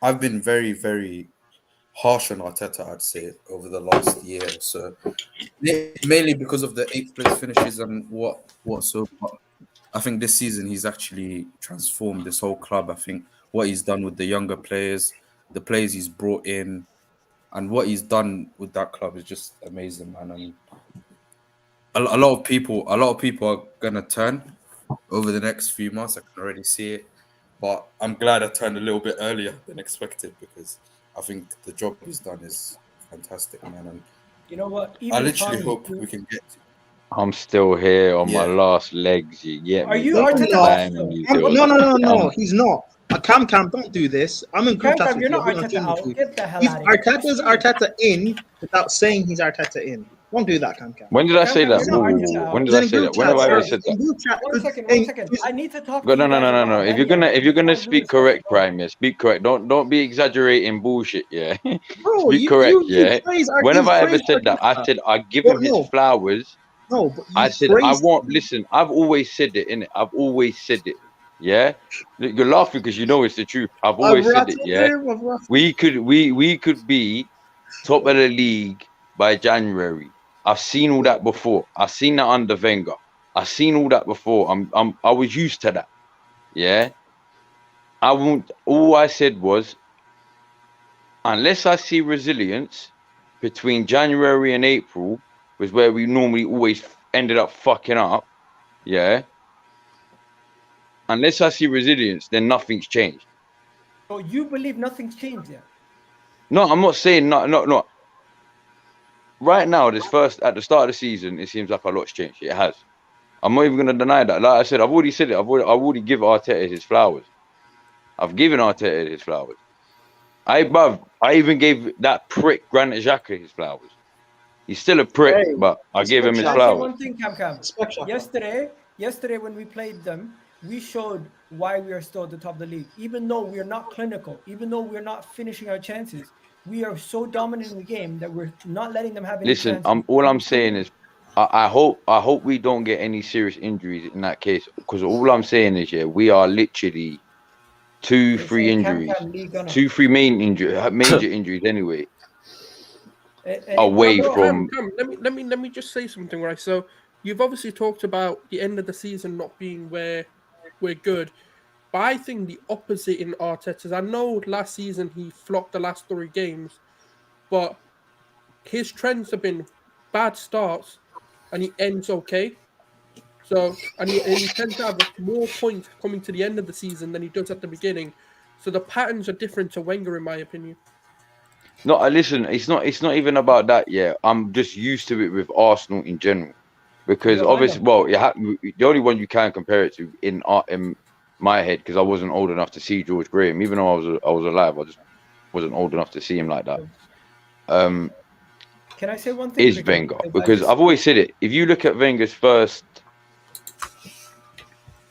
Speaker 10: I've been very, very harsh on Arteta, I'd say, over the last year or so. Mainly because of the 8th place finishes and what so. But I think this season he's actually transformed this whole club. I think what he's done with the younger players, the players he's brought in, and what he's done with that club is just amazing, man. And a lot of people are gonna turn over the next few months. I can already see it. But I'm glad I turned a little bit earlier than expected because I think the job he's done is fantastic, man. And
Speaker 1: You know what?
Speaker 10: I
Speaker 1: Even
Speaker 10: literally
Speaker 1: Tommy,
Speaker 10: hope we can get to.
Speaker 9: I'm still here on my
Speaker 10: Yeah.
Speaker 9: last legs. You get
Speaker 1: Are
Speaker 9: me?
Speaker 1: you
Speaker 3: No,
Speaker 1: Arteta
Speaker 3: no.
Speaker 1: out
Speaker 9: Bang,
Speaker 1: still?
Speaker 9: you
Speaker 3: No,
Speaker 9: do.
Speaker 3: he's not. Cam, don't do this. I'm in group
Speaker 1: Cam,
Speaker 3: chats with
Speaker 1: you're
Speaker 3: you.
Speaker 1: not
Speaker 3: I've been on
Speaker 1: Arteta
Speaker 3: team with
Speaker 1: out.
Speaker 3: you.
Speaker 1: Get the hell
Speaker 3: He's
Speaker 1: out of here.
Speaker 3: Arteta's Arteta in without saying he's Arteta in. Don't do that, Cam.
Speaker 9: When did I
Speaker 1: Cam,
Speaker 9: say
Speaker 1: Cam,
Speaker 9: that?
Speaker 1: you're not
Speaker 9: Whoa, whoa,
Speaker 1: Arteta
Speaker 9: whoa.
Speaker 1: out.
Speaker 9: When
Speaker 3: He's
Speaker 9: did I
Speaker 3: in
Speaker 9: say
Speaker 3: group
Speaker 9: that? When have
Speaker 3: chats.
Speaker 9: I ever
Speaker 3: Sorry,
Speaker 9: said that?
Speaker 3: in group chat.
Speaker 1: One second. I need to talk
Speaker 9: No,
Speaker 1: to you
Speaker 9: no,
Speaker 1: guys
Speaker 9: no.
Speaker 1: about
Speaker 9: If you're
Speaker 1: Aubameyang.
Speaker 9: gonna
Speaker 1: Lewis
Speaker 9: speak
Speaker 1: has
Speaker 9: correct,
Speaker 1: to go.
Speaker 9: Prime, yeah, speak correct. Don't be exaggerating bullshit, yeah.
Speaker 3: Bro,
Speaker 9: Speak
Speaker 3: you
Speaker 9: correct, yeah.
Speaker 3: praise
Speaker 9: When have I ever
Speaker 3: praised
Speaker 9: said that? I
Speaker 3: Arteta.
Speaker 9: said I give
Speaker 3: But
Speaker 9: him his flowers.
Speaker 3: no, but
Speaker 9: I
Speaker 3: you
Speaker 9: said I
Speaker 3: praised
Speaker 9: want. Listen, I've always said it, innit? I've always said it. Yeah, you're laughing because you know it's the truth. I've always said it. Yeah, we could be top of the league by January. I've seen all that before. I've seen that under Wenger. I've seen all that before. I was used to that. Yeah, I won't. All I said was, unless I see resilience between January and April, was where we normally always ended up fucking up. Yeah. Unless I see resilience, then nothing's changed.
Speaker 1: So you believe nothing's changed yet?
Speaker 9: No, I'm not saying not. Right now, at the start of the season, it seems like a lot's changed. It has. I'm not even going to deny that. Like I said, I've already said it. I've already given Arteta his flowers. I've given Arteta his flowers. I even gave that prick Granit Xhaka his flowers. He's still a prick,
Speaker 3: Hey,
Speaker 9: but I gave him his
Speaker 1: Can I say
Speaker 9: flowers.
Speaker 1: one thing, Cam? Yesterday when we played them, we showed why we are still at the top of the league. Even though we're not clinical, even though we're not finishing our chances, we are so dominant in the game that we're not letting them have any
Speaker 9: Listen,
Speaker 1: chances.
Speaker 9: all I'm saying is, I hope we don't get any serious injuries in that case. Because all I'm saying is, yeah, we are literally 2-3 injuries, 2-3 major injuries anyway. Away from.
Speaker 4: Cam, let me just say something, right? So you've obviously talked about the end of the season not being where we're good, but I think the opposite in Arteta's. I know last season he flopped the last 3 games, but his trends have been bad starts and he ends okay. So and he tends to have more points coming to the end of the season than he does at the beginning. So the patterns are different to Wenger, in my opinion.
Speaker 9: No, listen, it's not even about that. Yeah, I'm just used to it with Arsenal in general, because obviously, the only one you can compare it to in my head, because I wasn't old enough to see George Graham, even though I was alive, I just wasn't old enough to see him like that.
Speaker 1: Can I say one thing?
Speaker 9: Is Wenger, because I've always said it. If you look at Wenger's first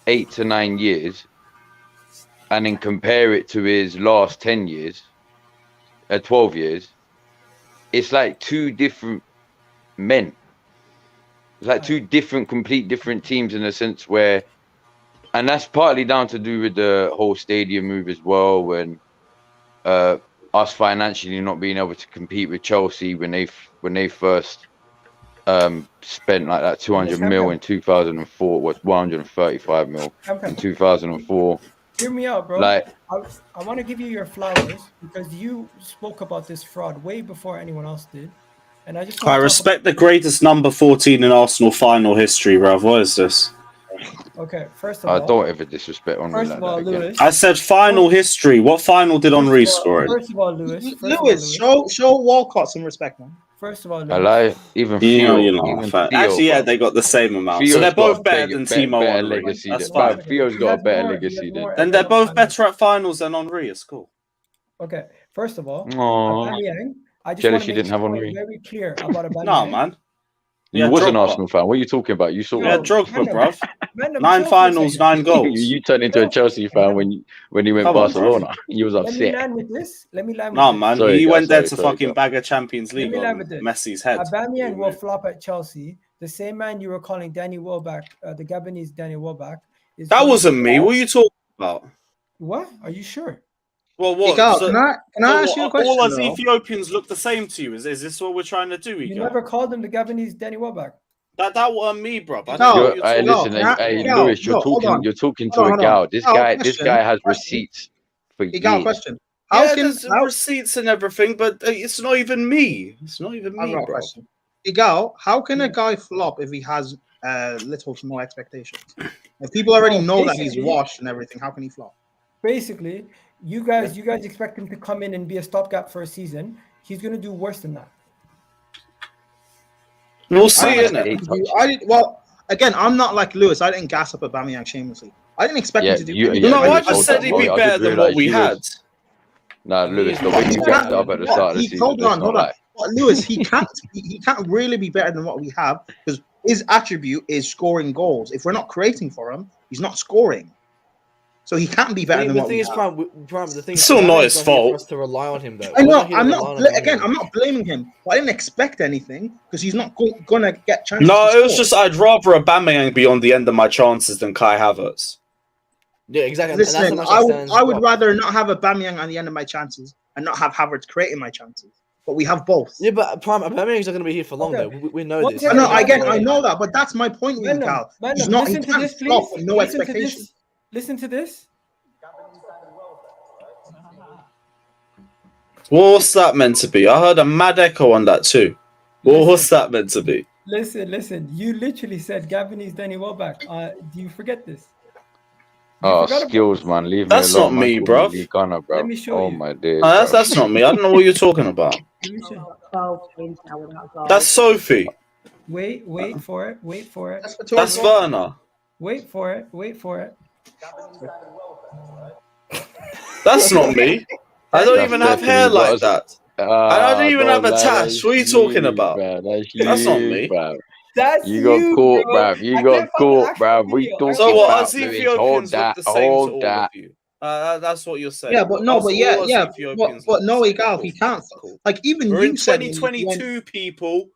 Speaker 9: 8 to 9 years, and then compare it to his last 10 years, 12 years, it's like 2 different men. It's like 2 complete different teams in a sense where, and that's partly down to do with the whole stadium move as well, when us financially not being able to compete with Chelsea when they first spent like that 200 mil in 2004, was 135 mil in 2004.
Speaker 1: Hear me out, bro.
Speaker 9: Like,
Speaker 1: I want to give you your flowers because you spoke about this fraud way before anyone else did. And I just
Speaker 2: I respect the greatest number 14 in Arsenal final history, bruv. What is this?
Speaker 1: Okay, first of all,
Speaker 9: don't ever disrespect Henry like that again.
Speaker 1: Lewis,
Speaker 2: I said final history. What final did Henry score in?
Speaker 1: First of all, Lewis,
Speaker 3: show Walcott some respect, man.
Speaker 1: First of all, Lewis.
Speaker 9: I lie. Even
Speaker 2: Theo,
Speaker 9: even Theo,
Speaker 2: actually, yeah, they got the same amount. So they're both better than Timo Henry. That's fine.
Speaker 9: Theo's got a better legacy than.
Speaker 2: And they're both better at finals than Henry. It's cool.
Speaker 1: Okay, first of all,
Speaker 9: Aubameyang,
Speaker 1: I just
Speaker 9: jealous
Speaker 1: want to
Speaker 9: you
Speaker 1: make
Speaker 9: didn't have
Speaker 1: sure
Speaker 9: Henry.
Speaker 1: very clear about Aubameyang.
Speaker 2: No, man.
Speaker 9: You was an Arsenal fan. What are you talking about? You saw
Speaker 2: Drogba, bruv. 9 finals, 9 goals.
Speaker 9: you turned into a Chelsea fan when he went Barcelona. You was upset.
Speaker 1: Let me land with this.
Speaker 2: No, man.
Speaker 9: Sorry,
Speaker 2: he went there to
Speaker 9: sorry,
Speaker 2: fucking bag a Champions League
Speaker 1: Let me land
Speaker 2: on
Speaker 1: with this.
Speaker 2: Messi's head.
Speaker 1: Aubameyang will flop at Chelsea. The same man you were calling Danny Welbeck, the Gabonese Danny Welbeck, is
Speaker 2: That
Speaker 1: going
Speaker 2: wasn't
Speaker 1: to
Speaker 2: me. What are you talking about?
Speaker 1: What? Are you sure?
Speaker 2: Well, what?
Speaker 3: Egal,
Speaker 2: So-
Speaker 3: can I ask you a question?
Speaker 2: all us
Speaker 3: though?
Speaker 2: Ethiopians look the same to you. Is this what we're trying to do,
Speaker 1: You
Speaker 2: Egal?
Speaker 1: never called him the Gabonese Danny Welbeck.
Speaker 2: That wasn't me, bro. I
Speaker 3: No,
Speaker 2: don't know what you're
Speaker 9: Hey,
Speaker 2: talking
Speaker 9: listen,
Speaker 2: about.
Speaker 9: hey,
Speaker 3: Egal,
Speaker 9: Lewis, you're
Speaker 3: no, hold
Speaker 9: talking.
Speaker 3: on.
Speaker 9: You're talking
Speaker 3: Hold
Speaker 9: to
Speaker 3: on,
Speaker 9: a
Speaker 3: hold on.
Speaker 9: gal. This
Speaker 3: Egal,
Speaker 9: guy
Speaker 3: question.
Speaker 9: has
Speaker 3: Question.
Speaker 9: receipts for
Speaker 3: Egal,
Speaker 9: years.
Speaker 3: question. How
Speaker 2: Yeah,
Speaker 3: can
Speaker 2: there's receipts and everything, but it's not even me. It's not even
Speaker 3: I've
Speaker 2: me,
Speaker 3: got a
Speaker 2: bro.
Speaker 3: question. Egal, how can a
Speaker 1: Yeah.
Speaker 3: guy flop if he has little to no expectations? If people already
Speaker 1: No,
Speaker 3: know that he's
Speaker 1: basically-
Speaker 3: washed and everything, how can he flop?
Speaker 1: Basically, you guys expect him to come in and be a stopgap for a season. He's gonna do worse than that.
Speaker 2: We'll
Speaker 3: I
Speaker 2: see,
Speaker 3: don't expect
Speaker 2: innit?
Speaker 3: him to do. Well, again, I'm not like Lewis. I didn't gas up Aubameyang shamelessly. I didn't expect him to do anything.
Speaker 2: No, I
Speaker 9: Lewis,
Speaker 2: just
Speaker 9: hold
Speaker 2: said
Speaker 9: on.
Speaker 2: he'd be
Speaker 9: I
Speaker 2: better
Speaker 9: just
Speaker 2: than what
Speaker 9: realised
Speaker 2: we
Speaker 9: you
Speaker 2: had.
Speaker 9: was- Nah, Lewis, the
Speaker 8: He
Speaker 9: way
Speaker 8: is
Speaker 9: you
Speaker 8: better
Speaker 9: gassed
Speaker 8: than
Speaker 9: up at the start of the season,
Speaker 3: Hold
Speaker 9: let's
Speaker 3: on,
Speaker 9: not
Speaker 3: hold on.
Speaker 9: lie.
Speaker 3: But Lewis, he can't really be better than what we have because his attribute is scoring goals. If we're not creating for him, he's not scoring. So he can't be better than
Speaker 8: The
Speaker 3: what
Speaker 8: thing
Speaker 3: we
Speaker 8: is,
Speaker 3: have.
Speaker 8: Prime, the thing is,
Speaker 2: Still not
Speaker 8: Aubameyang's
Speaker 2: his
Speaker 8: here for
Speaker 2: fault.
Speaker 8: us to rely on him, though.
Speaker 3: I
Speaker 8: We're
Speaker 3: know.
Speaker 8: not here to
Speaker 3: I'm
Speaker 8: rely
Speaker 3: not.
Speaker 8: on Aubameyang.
Speaker 3: Again, I'm not blaming him. But I didn't expect anything because he's not gonna get chances.
Speaker 2: No,
Speaker 3: to
Speaker 2: it was
Speaker 3: score.
Speaker 2: just I'd rather Aubameyang be on the end of my chances than Kai Havertz.
Speaker 8: Yeah, exactly. And that's
Speaker 3: Listen,
Speaker 8: how much
Speaker 3: I
Speaker 8: stands
Speaker 3: would
Speaker 8: up.
Speaker 3: rather not have Aubameyang on the end of my chances and not have Havertz creating my chances. But we have both.
Speaker 8: Yeah, but Prime, Aubameyang's not going to be here for long,
Speaker 1: Okay.
Speaker 8: though. We know
Speaker 1: One
Speaker 8: this.
Speaker 1: second,
Speaker 3: No,
Speaker 1: Magnum,
Speaker 3: again, I
Speaker 1: Magnum.
Speaker 3: know that, but that's my point with you, Cal. He's not. He
Speaker 1: Listen to
Speaker 3: can't
Speaker 1: this,
Speaker 3: flop
Speaker 1: please.
Speaker 3: with no
Speaker 1: Listen to
Speaker 3: expectation.
Speaker 1: this. Listen to this.
Speaker 2: What's that meant to be? I heard a mad echo on that too. What's that meant to be?
Speaker 1: Listen. You literally said Gabonese Danny Welbeck. Do you forget this?
Speaker 9: Oh,
Speaker 1: forgot about
Speaker 9: skills,
Speaker 1: this.
Speaker 9: man. Leave
Speaker 2: That's
Speaker 9: me alone,
Speaker 2: not
Speaker 9: man.
Speaker 2: me,
Speaker 9: Call
Speaker 2: bruv.
Speaker 9: Lee Gunner, bro.
Speaker 1: Let me show
Speaker 9: Oh
Speaker 1: you.
Speaker 9: my days,
Speaker 2: That's
Speaker 9: bro.
Speaker 2: not me. I don't know what you're talking about.
Speaker 1: Let me show you.
Speaker 11: 12 games now without goals.
Speaker 2: That's Sophie.
Speaker 1: Wait for it. Wait for it.
Speaker 2: That's Werner.
Speaker 1: Wait for it. Wait for it.
Speaker 2: That's not me. I don't
Speaker 9: That's
Speaker 2: even have
Speaker 9: definitely
Speaker 2: hair
Speaker 9: got
Speaker 2: like
Speaker 9: us-
Speaker 2: that. I don't even have a tash. What are you talking about? That's not me.
Speaker 9: Bro.
Speaker 1: That's
Speaker 9: You got caught,
Speaker 1: bro.
Speaker 9: bruv. You
Speaker 1: I
Speaker 9: got
Speaker 1: can't find the
Speaker 9: caught,
Speaker 1: actual
Speaker 9: bruv. We
Speaker 1: video.
Speaker 9: talking
Speaker 2: So what?
Speaker 9: about
Speaker 2: Us
Speaker 9: Lewis.
Speaker 2: Ethiopians
Speaker 9: Hold
Speaker 2: look
Speaker 9: that.
Speaker 2: the same to
Speaker 9: Hold
Speaker 2: all
Speaker 9: that.
Speaker 2: of you. That's what you're saying.
Speaker 3: Yeah, but no,
Speaker 2: Us-
Speaker 3: but
Speaker 2: all
Speaker 3: yeah,
Speaker 2: us
Speaker 3: yeah.
Speaker 2: Ethiopians
Speaker 3: But
Speaker 2: look
Speaker 3: no,
Speaker 2: the same.
Speaker 3: Egal, he can't.
Speaker 2: Cool.
Speaker 3: Like even
Speaker 2: We're
Speaker 3: you
Speaker 2: in
Speaker 3: said,
Speaker 2: 2022, people.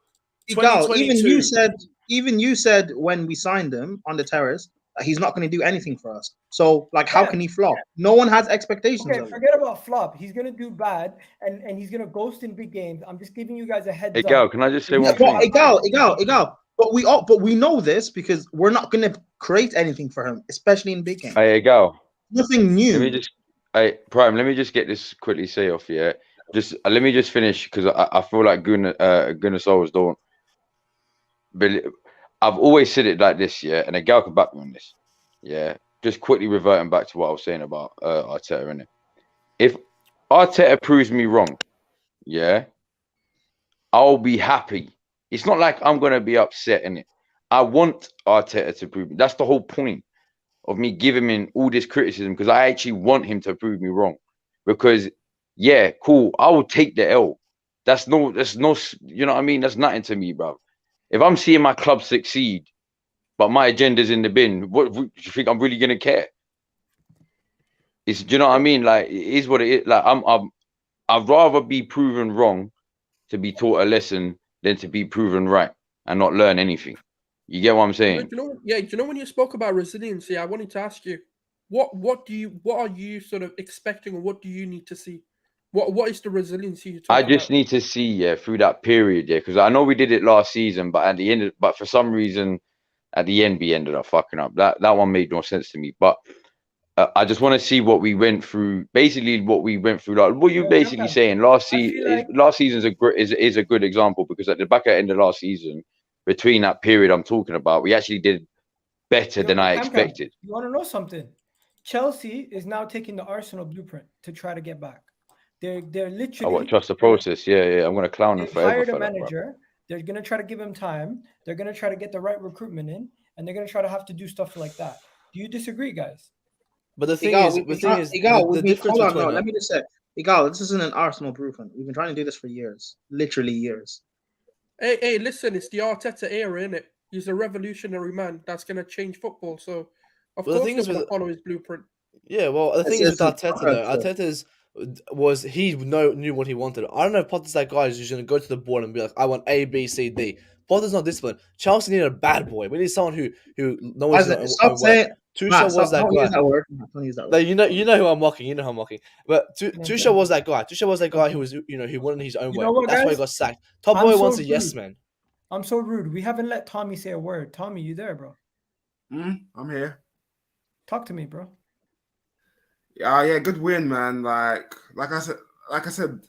Speaker 3: Egal, even
Speaker 2: 2022.
Speaker 3: you said when we signed him on the terrace that he's not going to do anything for us. So like, how
Speaker 1: Yeah.
Speaker 3: can he flop? No one has expectations
Speaker 1: Okay,
Speaker 3: of him.
Speaker 1: forget about flop. He's gonna do bad, and he's gonna ghost in big games. I'm just giving you guys a heads
Speaker 9: Egal,
Speaker 1: up.
Speaker 9: can I just say
Speaker 1: Yeah,
Speaker 9: one
Speaker 3: But
Speaker 9: thing?
Speaker 3: Egal. But we know this because we're not going to create anything for him, especially in big games.
Speaker 9: Hey, Egal.
Speaker 3: Nothing new.
Speaker 9: Let me just, Prime. Let me just get this quickly say off. Yeah, just let me just finish because I feel like Gooners don't. But I've always said it like this, yeah, and a gal can back me on this, yeah. Just quickly reverting back to what I was saying about Arteta, innit? If Arteta proves me wrong, yeah, I'll be happy. It's not like I'm gonna be upset, innit? I want Arteta to prove me. That's the whole point of me giving him all this criticism because I actually want him to prove me wrong. Because yeah, cool, I will take the L. That's no, you know what I mean? That's nothing to me, bro. If I'm seeing my club succeed, but my agenda's in the bin, what do you think I'm really gonna care? It's, do you know what I mean? Like, it is what it is. Like, I'd rather be proven wrong to be taught a lesson than to be proven right and not learn anything. You get what I'm saying?
Speaker 4: You know when you spoke about resiliency, I wanted to ask you, what are you sort of expecting, or what do you need to see? What is the resiliency you
Speaker 9: I
Speaker 4: talk
Speaker 9: just
Speaker 4: about?
Speaker 9: need to see, yeah, through that period, yeah, because I know we did it last season, but at the end, but for some reason, at the end, we ended up fucking up. That one made no sense to me. But I just want to see what we went through. Basically, what we went through. Like, what you're basically saying, last season's is a good example because at the back end of last season, between that period I'm talking about, we actually did better than I expected.
Speaker 1: You want to know something? Chelsea is now taking the Arsenal blueprint to try to get back. They're literally.
Speaker 9: I won't trust the process. Yeah. I'm gonna clown them
Speaker 1: They
Speaker 9: forever.
Speaker 1: hired a
Speaker 9: for that, bro.
Speaker 1: manager. They're gonna try to give him time. They're gonna try to get the right recruitment in, and they're gonna try to have to do stuff like that. Do you disagree, guys?
Speaker 8: But the thing
Speaker 3: Egal,
Speaker 8: is,
Speaker 3: the difference
Speaker 8: between
Speaker 3: let me just say, Egal, this isn't an Arsenal blueprint. We've been trying to do this for years, literally years.
Speaker 4: Hey, listen, it's the Arteta era, innit? He's a revolutionary man that's gonna change football. So, of course, he's gonna follow his blueprint.
Speaker 8: Yeah, well, the thing is with Arteta, though, he knew what he wanted. I don't know if Potter's that guy who's going to go to the board and be like, I want A, B, C, D. Potter's not disciplined. Chelsea needed a bad boy. We need someone who knows his own way. Tuchel was that
Speaker 3: Don't
Speaker 8: guy.
Speaker 3: use that word. Don't use that
Speaker 8: No,
Speaker 3: word.
Speaker 8: you know who I'm mocking. You know who I'm mocking. But Tuchel was that guy. Tuchel was that guy who was, who wanted his own
Speaker 1: You
Speaker 8: way.
Speaker 1: know what,
Speaker 8: That's why he
Speaker 1: guys?
Speaker 8: got sacked. Top
Speaker 1: I'm
Speaker 8: boy
Speaker 1: so
Speaker 8: wants a yes
Speaker 1: rude.
Speaker 8: man.
Speaker 1: I'm so rude. We haven't let Tommy say a word. Tommy, you there, bro?
Speaker 12: I'm here.
Speaker 1: Talk to me, bro.
Speaker 12: Yeah, good win, man. Like I said,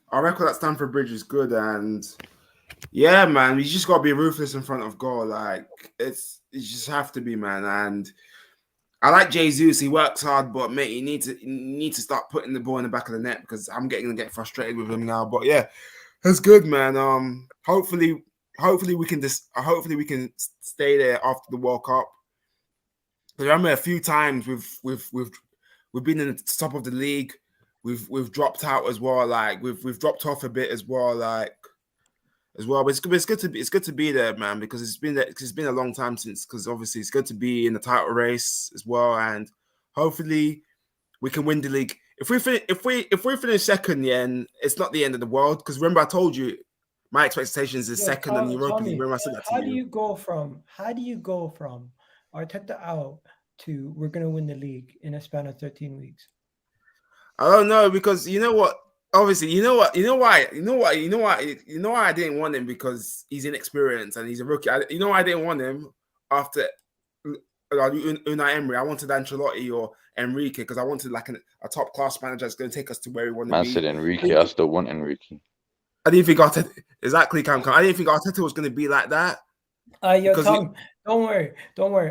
Speaker 12: our record at Stamford Bridge is good, and yeah, man, you just gotta be ruthless in front of goal. Like you just have to be, man. And I like Jesus. He works hard, but mate, you need to start putting the ball in the back of the net because I'm getting to get frustrated with him now. But yeah, that's good, man. Hopefully we can stay there after the World Cup. I remember a few times we've been in the top of the league. We've dropped out as well. Like we've dropped off a bit as well. But it's good to be there, man, because it's been a long time since. Because obviously it's good to be in the title race as well, and hopefully we can win the league. If we finish second, and it's not the end of the world. Because remember I told you my expectations is second in Europa League. Remember I said that to you.
Speaker 1: How do you go from Arteta out to we're gonna win the league in a span of 13 weeks?
Speaker 12: I don't know, because you know what? Obviously, you know why I didn't want him, because he's inexperienced and he's a rookie. I didn't want him after Unai Emery. I wanted Ancelotti or Enrique because I wanted like a top class manager that's going to take us to where we want to be.
Speaker 9: Man said Enrique. I still want Enrique.
Speaker 12: I didn't think Arteta exactly. I didn't think Arteta was going to be like that.
Speaker 1: Tom, don't worry.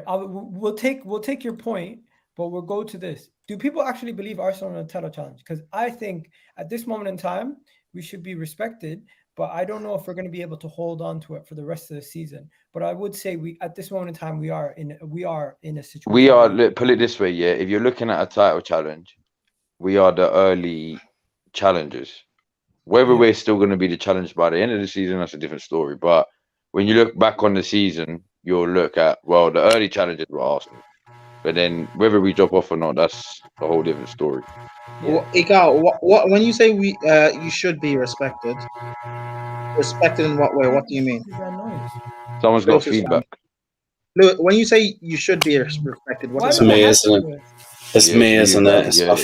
Speaker 1: We'll take your point, but we'll go to this. Do people actually believe Arsenal in a title challenge? Because I think at this moment in time we should be respected, but I don't know if we're going to be able to hold on to it for the rest of the season. But I would say at this moment in time we are in a situation.
Speaker 9: We are. Put it this way, yeah. If you're looking at a title challenge, we are the early challengers. Whether we're still going to be the challenge by the end of the season, that's a different story. But when you look back on the season, you'll look at, well, the early challengers were Arsenal. But then whether we drop off or not, that's a whole different story.
Speaker 3: Egal, what when you say you should be respected in what way? What do you mean?
Speaker 9: Someone's got feedback.
Speaker 3: When you say you should be respected, what
Speaker 2: it's me, isn't it? It's me, isn't it?
Speaker 9: Yeah.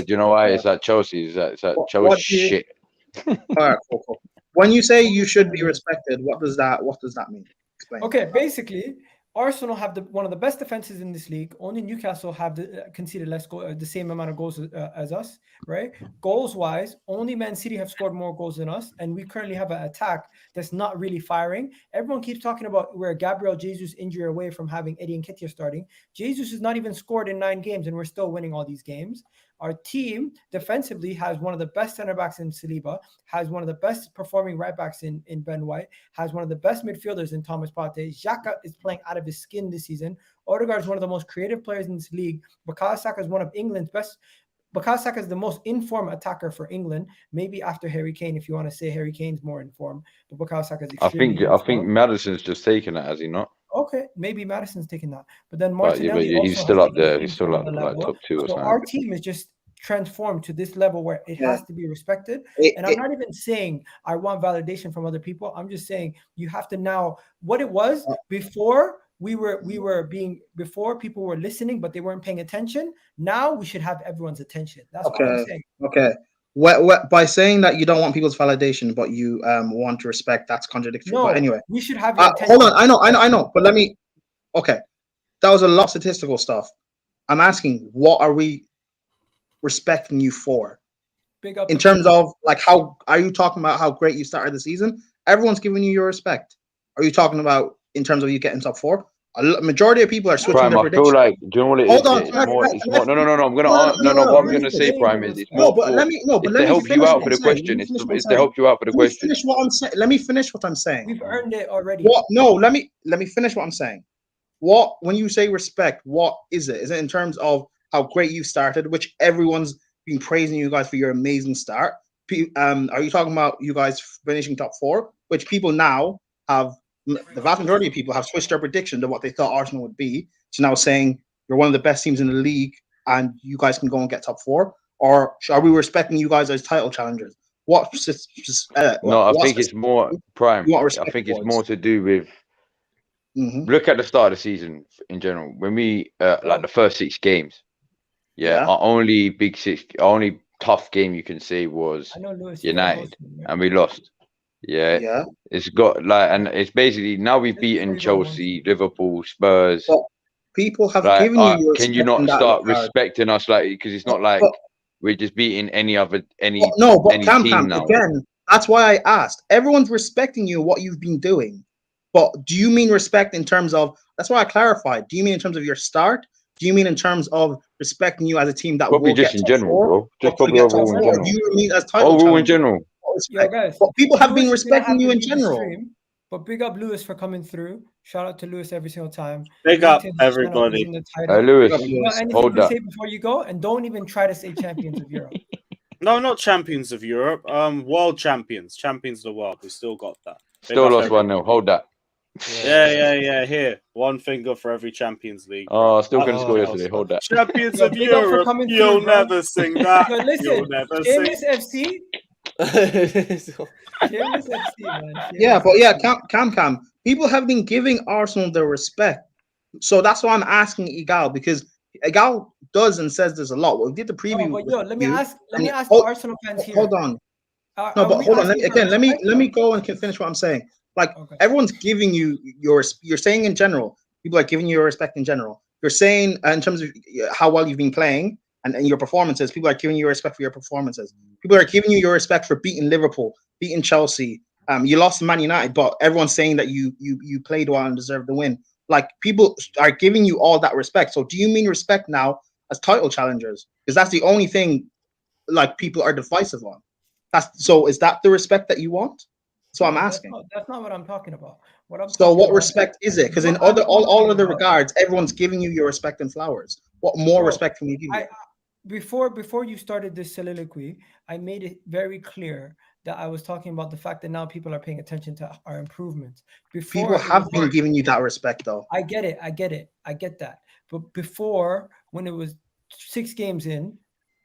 Speaker 9: You know why? It's at Chelsea. It's at Chelsea shit.
Speaker 3: All right, cool. When you say you should be respected, what does that mean? Explain.
Speaker 1: Okay, basically, Arsenal have one of the best defenses in this league. Only Newcastle have conceded less goal, the same amount of goals as us, right? Goals wise, only Man City have scored more goals than us, and we currently have an attack that's not really firing. Everyone keeps talking about where Gabriel Jesus injury away from having Eddie Nketiah starting. Jesus has not even scored in 9 games, and we're still winning all these games. Our team defensively has one of the best center backs in Saliba, has one of the best performing right backs in Ben White, has one of the best midfielders in Thomas Partey. Xhaka is playing out of his skin this season. Odegaard is one of the most creative players in this league. Bukayo Saka is one of England's best. Bukayo Saka is the most informed attacker for England, maybe after Harry Kane, if you want to say Harry Kane's more informed. But Bukayo Saka is extremely
Speaker 9: I think Madison's just taken it, has he not?
Speaker 1: Okay, maybe Madison's taking that, but then Martinelli
Speaker 9: he's still up there. He's still up like top 2 or something.
Speaker 1: Our team is just transformed to this level where it has to be respected. And I'm not even saying I want validation from other people. I'm just saying you have to now. What it was before before people were listening, but they weren't paying attention. Now we should have everyone's attention. That's what I'm saying.
Speaker 3: Okay. By saying that you don't want people's validation, but you want to respect, that's contradictory.
Speaker 1: No,
Speaker 3: but anyway,
Speaker 1: we should have your attention.
Speaker 3: Hold on, I know. But let me. Okay, that was a lot of statistical stuff. I'm asking, what are we respecting you for?
Speaker 1: Big up
Speaker 3: in terms of like, how are you talking about how great you started the season? Everyone's giving you your respect. Are you talking about in terms of you getting top 4? A majority of people are switching their
Speaker 9: Prime, I feel like, do you know what it is?
Speaker 3: Hold on.
Speaker 9: No. I'm gonna say, Prime, is it's more.
Speaker 3: Let me
Speaker 9: help you out for the question. It's to help you out for the question.
Speaker 3: Finish what I'm saying. Let me finish what I'm saying.
Speaker 1: We've earned it already.
Speaker 3: What? No, let me finish what I'm saying. What, when you say respect, what is it? Is it in terms of how great you started, which everyone's been praising you guys for your amazing start? Are you talking about you guys finishing top 4, which people now have? The vast majority of people have switched their prediction to what they thought Arsenal would be, to now saying you're one of the best teams in the league and you guys can go and get top 4? Or are we respecting you guys as title challengers? I
Speaker 9: think it's more, Prime. I think it's more to do with look at the start of the season in general. When we like the first 6 games, our only only tough game you can say was
Speaker 1: I know, Lewis,
Speaker 9: United, and we lost. Yeah, it's got like, and it's basically now we've beaten Chelsea, Liverpool, Spurs.
Speaker 3: But people have
Speaker 9: Like,
Speaker 3: given you your
Speaker 9: can you
Speaker 3: respect in
Speaker 9: not
Speaker 3: that
Speaker 9: start
Speaker 3: regard.
Speaker 9: respecting us? Like, because it's not like we're just beating any
Speaker 3: No, but
Speaker 9: any
Speaker 3: Cam,
Speaker 9: team now.
Speaker 3: again, that's why I asked. Everyone's respecting you what you've been doing, but do you mean respect in terms of? That's why I clarified. Do you mean in terms of your start? Do you mean in terms of respecting you as a team that
Speaker 9: Probably
Speaker 3: will
Speaker 9: just
Speaker 3: get
Speaker 9: in
Speaker 3: top
Speaker 9: general,
Speaker 3: 4,
Speaker 9: bro. Just
Speaker 3: or
Speaker 9: probably
Speaker 3: get top
Speaker 9: overall in
Speaker 3: 4?
Speaker 9: general.
Speaker 3: Do you mean as title
Speaker 9: Overall in
Speaker 3: challengers?
Speaker 9: general.
Speaker 1: Yo, guys,
Speaker 3: But people have been
Speaker 1: Lewis is gonna
Speaker 3: respecting
Speaker 1: have
Speaker 3: you
Speaker 1: to
Speaker 3: in
Speaker 1: leave the
Speaker 3: general.
Speaker 1: stream, but big up Lewis for coming through. Shout out to Lewis every single time.
Speaker 2: Big
Speaker 1: Link
Speaker 2: up
Speaker 1: to his channel is
Speaker 2: everybody.
Speaker 1: in the title.
Speaker 9: Lewis,
Speaker 1: You got anything
Speaker 9: hold
Speaker 1: to
Speaker 9: that.
Speaker 1: say before you go? And don't even try to say champions of Europe.
Speaker 2: No, not champions of Europe. World champions. Champions of the world. We still got that. Big
Speaker 9: Still
Speaker 2: up
Speaker 9: lost
Speaker 2: everybody.
Speaker 9: 1-0. Hold that.
Speaker 2: Yeah. Here. One finger for every Champions League.
Speaker 9: Oh, still couldn't score yesterday. Hold that.
Speaker 2: Champions
Speaker 1: Yo,
Speaker 2: of
Speaker 1: big up for
Speaker 2: Europe.
Speaker 1: coming
Speaker 2: You'll
Speaker 1: through, bro.
Speaker 2: never sing that.
Speaker 1: Yo, listen,
Speaker 2: You'll never sing.
Speaker 1: Shameless FC. Shameless FC, man.
Speaker 3: Yeah,
Speaker 1: Shameless
Speaker 3: but
Speaker 1: FC.
Speaker 3: Cam. People have been giving Arsenal the respect, so that's why I'm asking Egal, because Egal does and says there's a lot. We did the preview.
Speaker 1: No, but yo, let me
Speaker 3: review,
Speaker 1: ask
Speaker 3: and
Speaker 1: the Arsenal fans here.
Speaker 3: Hold on.
Speaker 1: Are
Speaker 3: No, but
Speaker 1: we
Speaker 3: hold on.
Speaker 1: asking for
Speaker 3: Let me
Speaker 1: respect?
Speaker 3: go and finish what I'm saying. Like, everyone's giving you you're saying in general, people are giving you your respect in general. You're saying in terms of how well you've been playing and your performances, people are giving you respect for your performances. People are giving you your respect for beating Liverpool, beating Chelsea. You lost to Man United, but everyone's saying that you played well and deserved the win. Like, people are giving you all that respect. So do you mean respect now as title challengers? Because that's the only thing like people are divisive on. So is that the respect that you want? So I'm asking.
Speaker 1: That's not what I'm talking about.
Speaker 3: So what respect is it? Because in all other regards, everyone's giving you your respect and flowers. What more respect can we give you?
Speaker 1: Before you started this soliloquy, I made it very clear that I was talking about the fact that now people are paying attention to our improvements.
Speaker 3: People have been giving you that respect, though.
Speaker 1: I get it. I get that. But before, when it was 6 games in,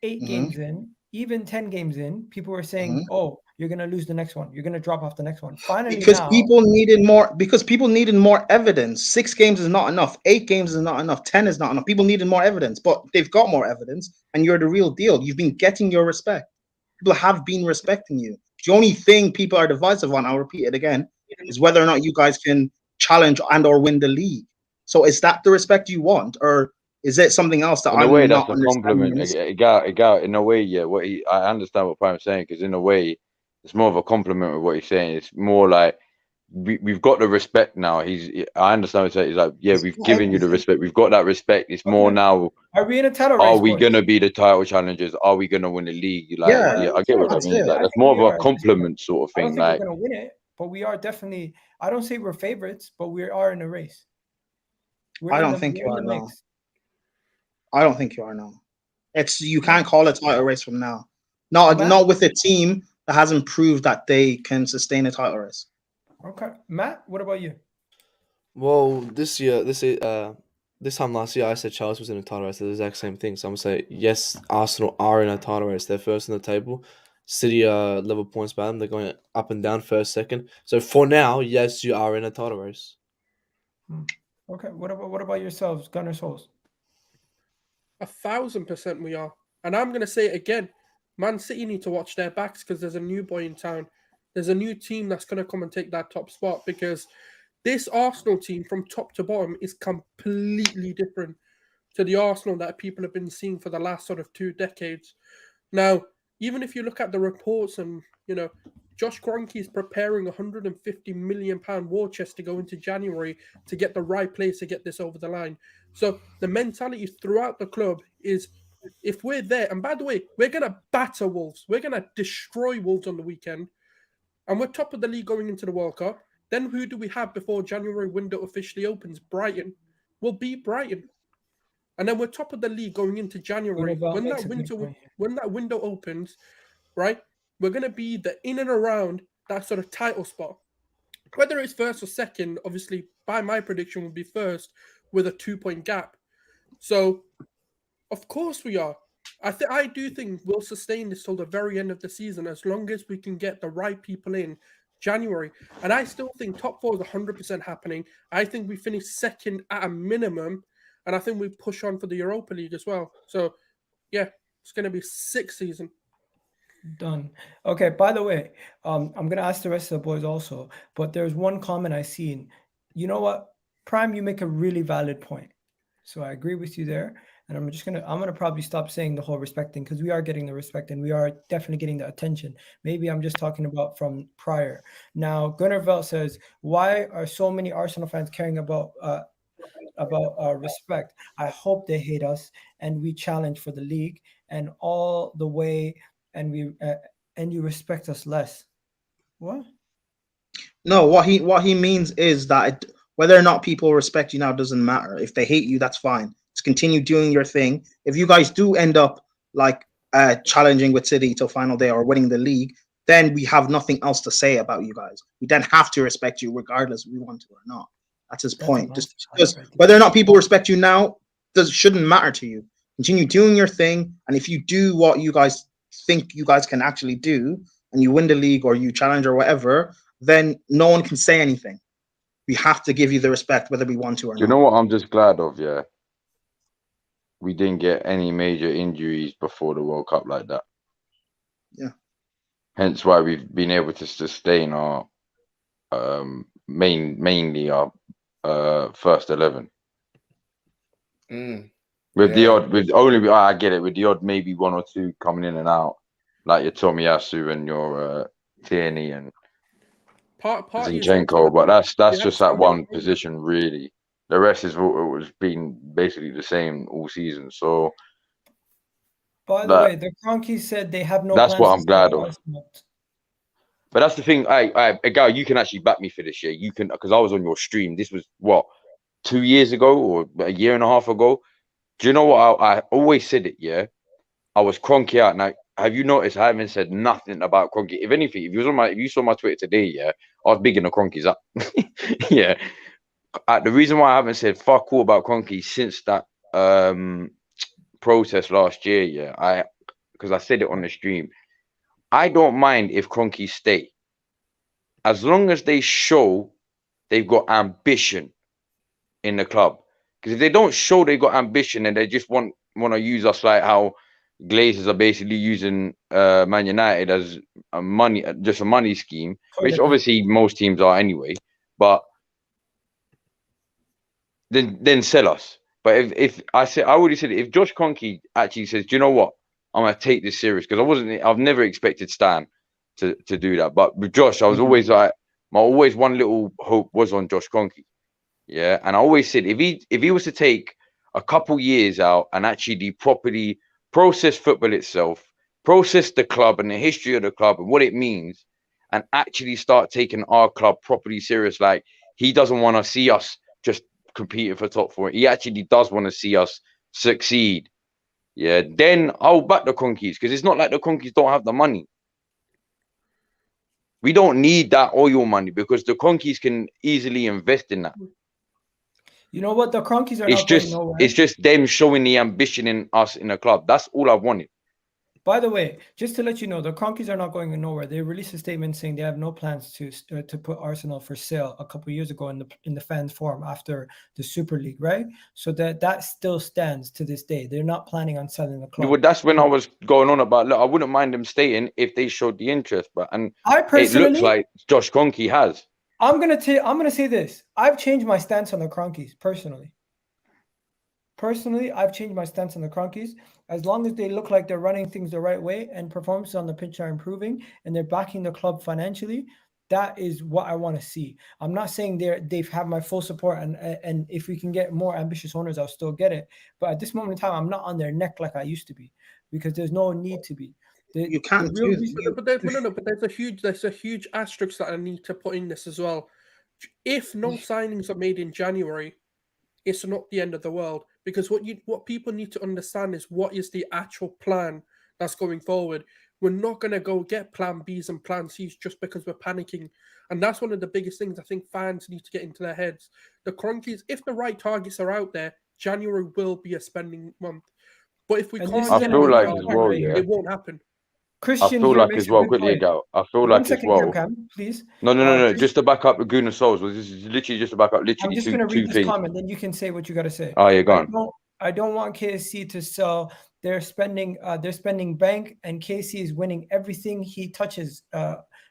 Speaker 1: 8 games in, even 10 games in, people were saying, "Oh, you're gonna lose the next one. You're gonna drop off the next one." Finally,
Speaker 3: because
Speaker 1: now,
Speaker 3: people needed more evidence. 6 games is not enough. 8 games is not enough. 10 is not enough. People needed more evidence, but they've got more evidence, and you're the real deal. You've been getting your respect. People have been respecting you. The only thing people are divisive on, I'll repeat it again, is whether or not you guys can challenge and or win the league. So is that the respect you want, or is it something else that
Speaker 9: In a
Speaker 3: I'm
Speaker 9: way,
Speaker 3: not
Speaker 9: that's a compliment.
Speaker 3: understanding?
Speaker 9: Egal, in a way, yeah. I understand what Prime's saying, because in a way, it's more of a compliment with what he's saying. It's more like we've got the respect now. I understand what he's saying. He's like, yeah, we've given you the respect. We've got that respect. It's more now.
Speaker 1: Are we in a title race?
Speaker 9: Are we gonna be the title challengers? Are we gonna win the league? Like, yeah, I get what that means. Like, that's more of a compliment sort of
Speaker 1: I don't
Speaker 9: thing.
Speaker 1: think
Speaker 9: Like,
Speaker 1: we're gonna win it, but we are definitely. I don't say we're favorites, but we are in a race.
Speaker 3: I don't think you are now. I don't think you are now. You can't call it a title race from now. Not with a team that hasn't proved that they can sustain a title race.
Speaker 1: Okay, Matt, what about you?
Speaker 8: Well, this time last year, I said Chelsea was in a title race. The exact same thing. So I'm gonna say yes, Arsenal are in a title race. They're first in the table. City are level points by them. They're going up and down, first, second. So for now, yes, you are in a title race.
Speaker 1: Okay, what about yourselves, Gunners Holes?
Speaker 4: 1,000% we are. And I'm going to say it again. Man City need to watch their backs, because there's a new boy in town. There's a new team that's going to come and take that top spot, because this Arsenal team from top to bottom is completely different to the Arsenal that people have been seeing for the last sort of 2 decades. Now, even if you look at the reports and, Josh Kroenke is preparing £150 million war chest to go into January to get the right place to get this over the line. So the mentality throughout the club is, if we're there, and by the way, we're going to batter Wolves. We're going to destroy Wolves on the weekend. And we're top of the league going into the World Cup. Then who do we have before January window officially opens? Brighton. We'll beat Brighton. And then we're top of the league going into January. When that window opens, right, we're going to be in and around that sort of title spot. Whether it's first or second, obviously, by my prediction, will be first with a 2-point gap. So, of course we are. I do think we'll sustain this till the very end of the season, as long as we can get the right people in January. And I still think top 4 is 100% happening. I think we finish second at a minimum, and I think we push on for the Europa League as well. So, yeah, it's going to be 6th season.
Speaker 1: Done. Okay, by the way, I'm going to ask the rest of the boys also, but there's one comment I seen. You know what? Prime, you make a really valid point. So I agree with you there. And I'm going to probably stop saying the whole respect thing, because we are getting the respect and we are definitely getting the attention. Maybe I'm just talking about from prior. Now, Gunnar Velt says, why are so many Arsenal fans caring about respect? I hope they hate us and we challenge for the league and all the way, and you respect us less. What?
Speaker 3: No, what he means is that whether or not people respect you now doesn't matter. If they hate you, that's fine. Just continue doing your thing. If you guys do end up like challenging with City till final day or winning the league, then we have nothing else to say about you guys. We then have to respect you regardless if we want to or not. That's his point. Just because whether or not people respect you now shouldn't matter to you. Continue doing your thing, and if you do what you guys think you guys can actually do, and you win the league or you challenge or whatever, then no one can say anything. We have to give you the respect whether we want to or not.
Speaker 9: You know what I'm just glad of, yeah? We didn't get any major injuries before the World Cup like that.
Speaker 3: Yeah.
Speaker 9: Hence why we've been able to sustain our mainly our first 11. With the odd, I get it, with the odd maybe 1 or 2 coming in and out, like your Tomiyasu and your Tierney and Zinchenko, but that's just that one position really. The rest is been basically the same all season. So,
Speaker 1: by the way, the Kroenke said they have no.
Speaker 9: That's
Speaker 1: plans
Speaker 9: what I'm
Speaker 1: to
Speaker 9: glad
Speaker 1: stay
Speaker 9: of.
Speaker 1: Arsenal.
Speaker 9: But that's the thing. Egal, you can actually back me for this year. You can, because I was on your stream. This was what, 2 years ago or a year and a half ago. Do you know what? I always said it. Yeah, I was Kroenke out. Now, have you noticed? I haven't said nothing about Kroenke. If anything, if you saw my Twitter today, yeah, I was bigging the Kroenkes up. Yeah. The reason why I haven't said fuck all about Kroenke since that protest last year, yeah, because I said it on the stream. I don't mind if Kroenke stay, as long as they show they've got ambition in the club. Because if they don't show they've got ambition and they just want to use us like how Glazers are basically using Man United as a money scheme, which obviously most teams are anyway. But then sell us. But if I already said it, if Josh Kroenke actually says, do you know what, I'm gonna take this serious, because I've never expected Stan to do that. But with Josh, I was always like, my always one little hope was on Josh Kroenke. Yeah, and I always said if he was to take a couple years out and actually properly process football itself, process the club and the history of the club and what it means, and actually start taking our club properly serious, like he doesn't want to see us just competing for top 4. He actually does want to see us succeed. Yeah, then I'll back the Kroenkes, because it's not like the Kroenkes don't have the money. We don't need that oil money because the Kroenkes can easily invest in that.
Speaker 1: You know what? The Kroenkes are not going nowhere.
Speaker 9: It's just them showing the ambition in us in the club. That's all I've wanted.
Speaker 1: By the way, just to let you know, the Kroenkes are not going nowhere. They released a statement saying they have no plans to put Arsenal for sale a couple of years ago in the fans forum after the Super League, right? So that still stands to this day. They're not planning on selling the club.
Speaker 9: Well, that's when I was going on about, look, I wouldn't mind them staying if they showed the interest, but it looks like Josh Kroenke has.
Speaker 1: I'm gonna say this. I've changed my stance on the Kroenkes personally. I've changed my stance on the Kroenkes. As long as they look like they're running things the right way and performances on the pitch are improving and they're backing the club financially, that is what I want to see. I'm not saying they've had my full support, and if we can get more ambitious owners, I'll still get it. But at this moment in time, I'm not on their neck like I used to be, because there's no need to be.
Speaker 3: You can't.
Speaker 4: But there's a huge asterisk that I need to put in this as well. If no signings are made in January, it's not the end of the world, because what people need to understand is what is the actual plan that's going forward. We're not going to go get plan Bs and plan Cs just because we're panicking. And that's one of the biggest things I think fans need to get into their heads. The Kroenkes, if the right targets are out there, January will be a spending month. But if we can't,
Speaker 9: I feel like as well, yeah,
Speaker 4: it won't happen.
Speaker 1: Christian
Speaker 9: feel
Speaker 1: here
Speaker 9: like
Speaker 1: makes
Speaker 9: as
Speaker 1: a
Speaker 9: well,
Speaker 1: good
Speaker 9: quickly
Speaker 1: point.
Speaker 9: ago. I feel
Speaker 1: One
Speaker 9: like as
Speaker 1: second,
Speaker 9: well.
Speaker 1: Cam, please.
Speaker 9: No.
Speaker 1: Chris-
Speaker 9: Just to back up the Gooners souls. This is literally just to back up
Speaker 1: I'm
Speaker 9: literally
Speaker 1: just
Speaker 9: two
Speaker 1: gonna read this
Speaker 9: things.
Speaker 1: comment, then you can say what you gotta say.
Speaker 9: Oh, yeah, go on.
Speaker 1: I don't want KSC to sell. They're spending bank, and KC is winning everything he touches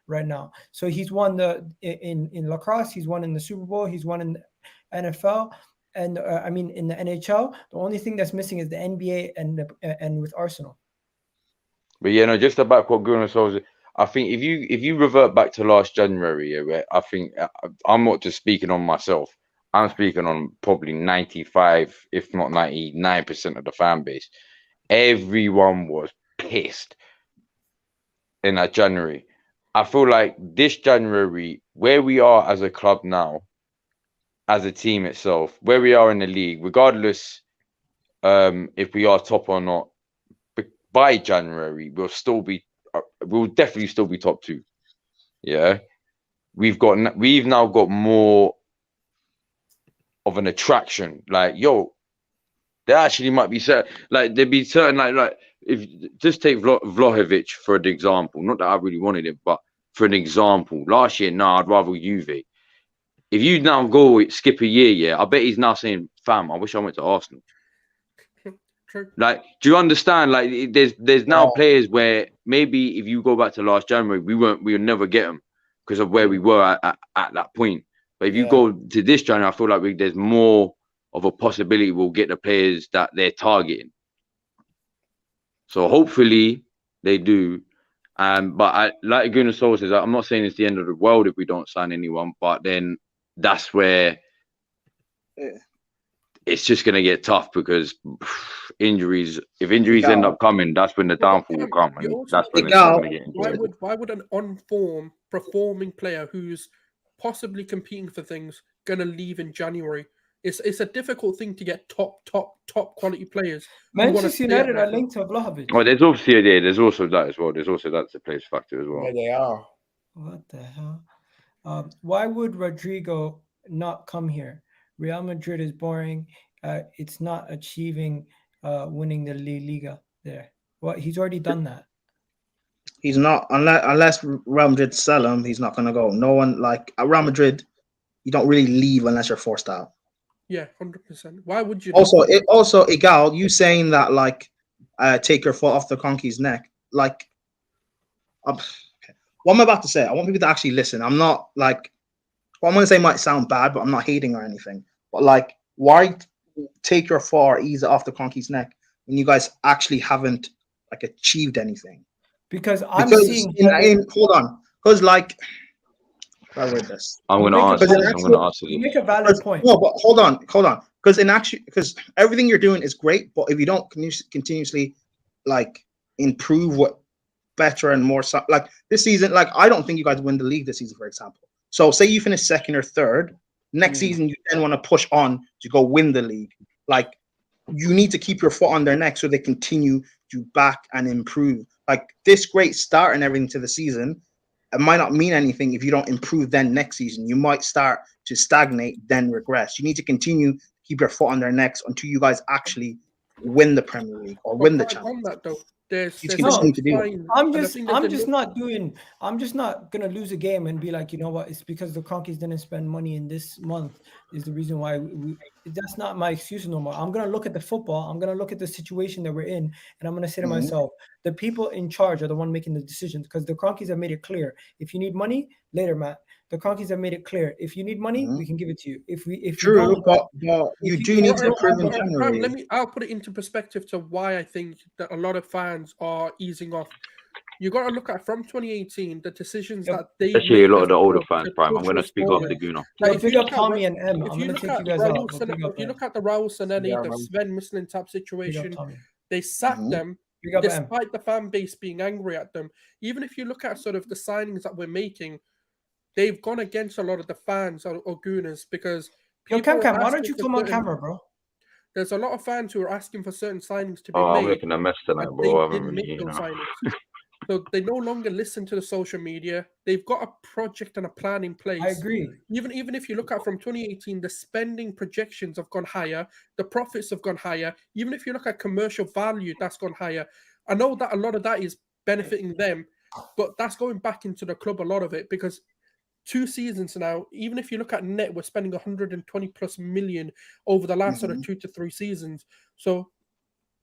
Speaker 1: right now. So he's won in lacrosse, he's won in the Super Bowl, he's won in the NFL, and I mean in the NHL. The only thing that's missing is the NBA and with Arsenal.
Speaker 9: But yeah, no, just about what Gooners souls. I think if you revert back to last January, yeah, where I think I'm not just speaking on myself. I'm speaking on probably 95, if not 99% of the fan base. Everyone was pissed in that January. I feel like this January, where we are as a club now, as a team itself, where we are in the league, regardless if we are top or not, by January we'll definitely still be top 2. Yeah, we've now got more of an attraction. Like, yo, there actually might be certain, like there'd be certain like if just take Vlahovic for an example. Not that I really wanted it, but for an example, last year, I'd rather Juve. If you now go skip a year, yeah, I bet he's now saying, "Fam, I wish I went to Arsenal."
Speaker 4: True.
Speaker 9: Like, do you understand? Like, there's now players where maybe if you go back to last January, we'll never get them because of where we were at that point. But if you go to this January, I feel like there's more of a possibility we'll get the players that they're targeting. So hopefully they do. But like Gooners Soul says, I'm not saying it's the end of the world if we don't sign anyone, but then that's where it's just going to get tough because injuries, if injuries end up coming, that's when the downfall will come. And that's when it's going to get enjoyable.
Speaker 4: Why would an performing player who's possibly competing for things going to leave in January? It's a difficult thing to get top quality players.
Speaker 1: Manchester United are linked to Vlahovic.
Speaker 9: Well, there's obviously there's also that as well. There's also that's a place factor as well.
Speaker 3: Yeah, they are.
Speaker 1: What the hell? Why would Rodrigo not come here? Real Madrid is boring. It's not achieving winning the Liga there. Well, he's already done that.
Speaker 3: He's not unless Real Madrid sell him. He's not gonna go. No one like at Real Madrid. You don't really leave unless you're forced out.
Speaker 4: Yeah, 100%. Why would you?
Speaker 3: Also, Egal, you saying that like, take your foot off the Kroenke's neck. Like, what I'm about to say, I want people to actually listen. I'm not like, what I'm gonna say might sound bad, but I'm not hating or anything. But like, why take your foot or ease it off the Kroenke's neck when you guys actually haven't like achieved anything?
Speaker 1: Because
Speaker 3: seeing hold on, because like. I read this.
Speaker 9: I'm going to answer.
Speaker 1: You make a valid point.
Speaker 3: No, but hold on. Because everything you're doing is great, but if you don't continuously like improve what better and more like this season, like I don't think you guys win the league this season, for example. So say you finish second or third, next season you then want to push on to go win the league. Like you need to keep your foot on their neck so they continue to back and improve. Like this great start and everything to the season. It might not mean anything if you don't improve then next season. You might start to stagnate, then regress. You need to continue to keep your foot on their necks until you guys actually win the Premier League or win the Champions League.
Speaker 1: I'm just not gonna lose a game and be like, you know what, it's because the Kroenkes didn't spend money in this month is the reason why that's not my excuse no more. I'm gonna look at the football, I'm gonna look at the situation that we're in, and I'm gonna say to myself, the people in charge are the one making the decisions because the Kroenkes have made it clear. If you need money, later, Matt. The Kroenkes have made it clear. If you need money, we can give it to you. If
Speaker 3: you do need to improve in January.
Speaker 4: I'll put it into perspective to why I think that a lot of fans are easing off. You got to look at from 2018 the decisions that they.
Speaker 9: Especially a lot of the older fans, Prime. I'm going to speak up the Gooner.
Speaker 1: Big up Tommy and M. I'm going to take you guys out.
Speaker 4: If you look at the Raul Sanelli, the Sven Mislin type situation, they sacked them despite the fan base being angry at them. Even if you look at sort of the signings that we're making, they've gone against a lot of the fans or Gooners because.
Speaker 1: Cam, why don't you come on camera, bro?
Speaker 4: There's a lot of fans who are asking for certain signings to be made.
Speaker 9: I'm making a mess tonight, bro. I haven't really,
Speaker 4: So they no longer listen to the social media. They've got a project and a plan in place.
Speaker 1: I agree.
Speaker 4: Even if you look at from 2018, the spending projections have gone higher. The profits have gone higher. Even if you look at commercial value, that's gone higher. I know that a lot of that is benefiting them. But that's going back into the club, a lot of it, because 2 seasons now, even if you look at net, we're spending 120 plus million over the last sort of 2 to 3 seasons. So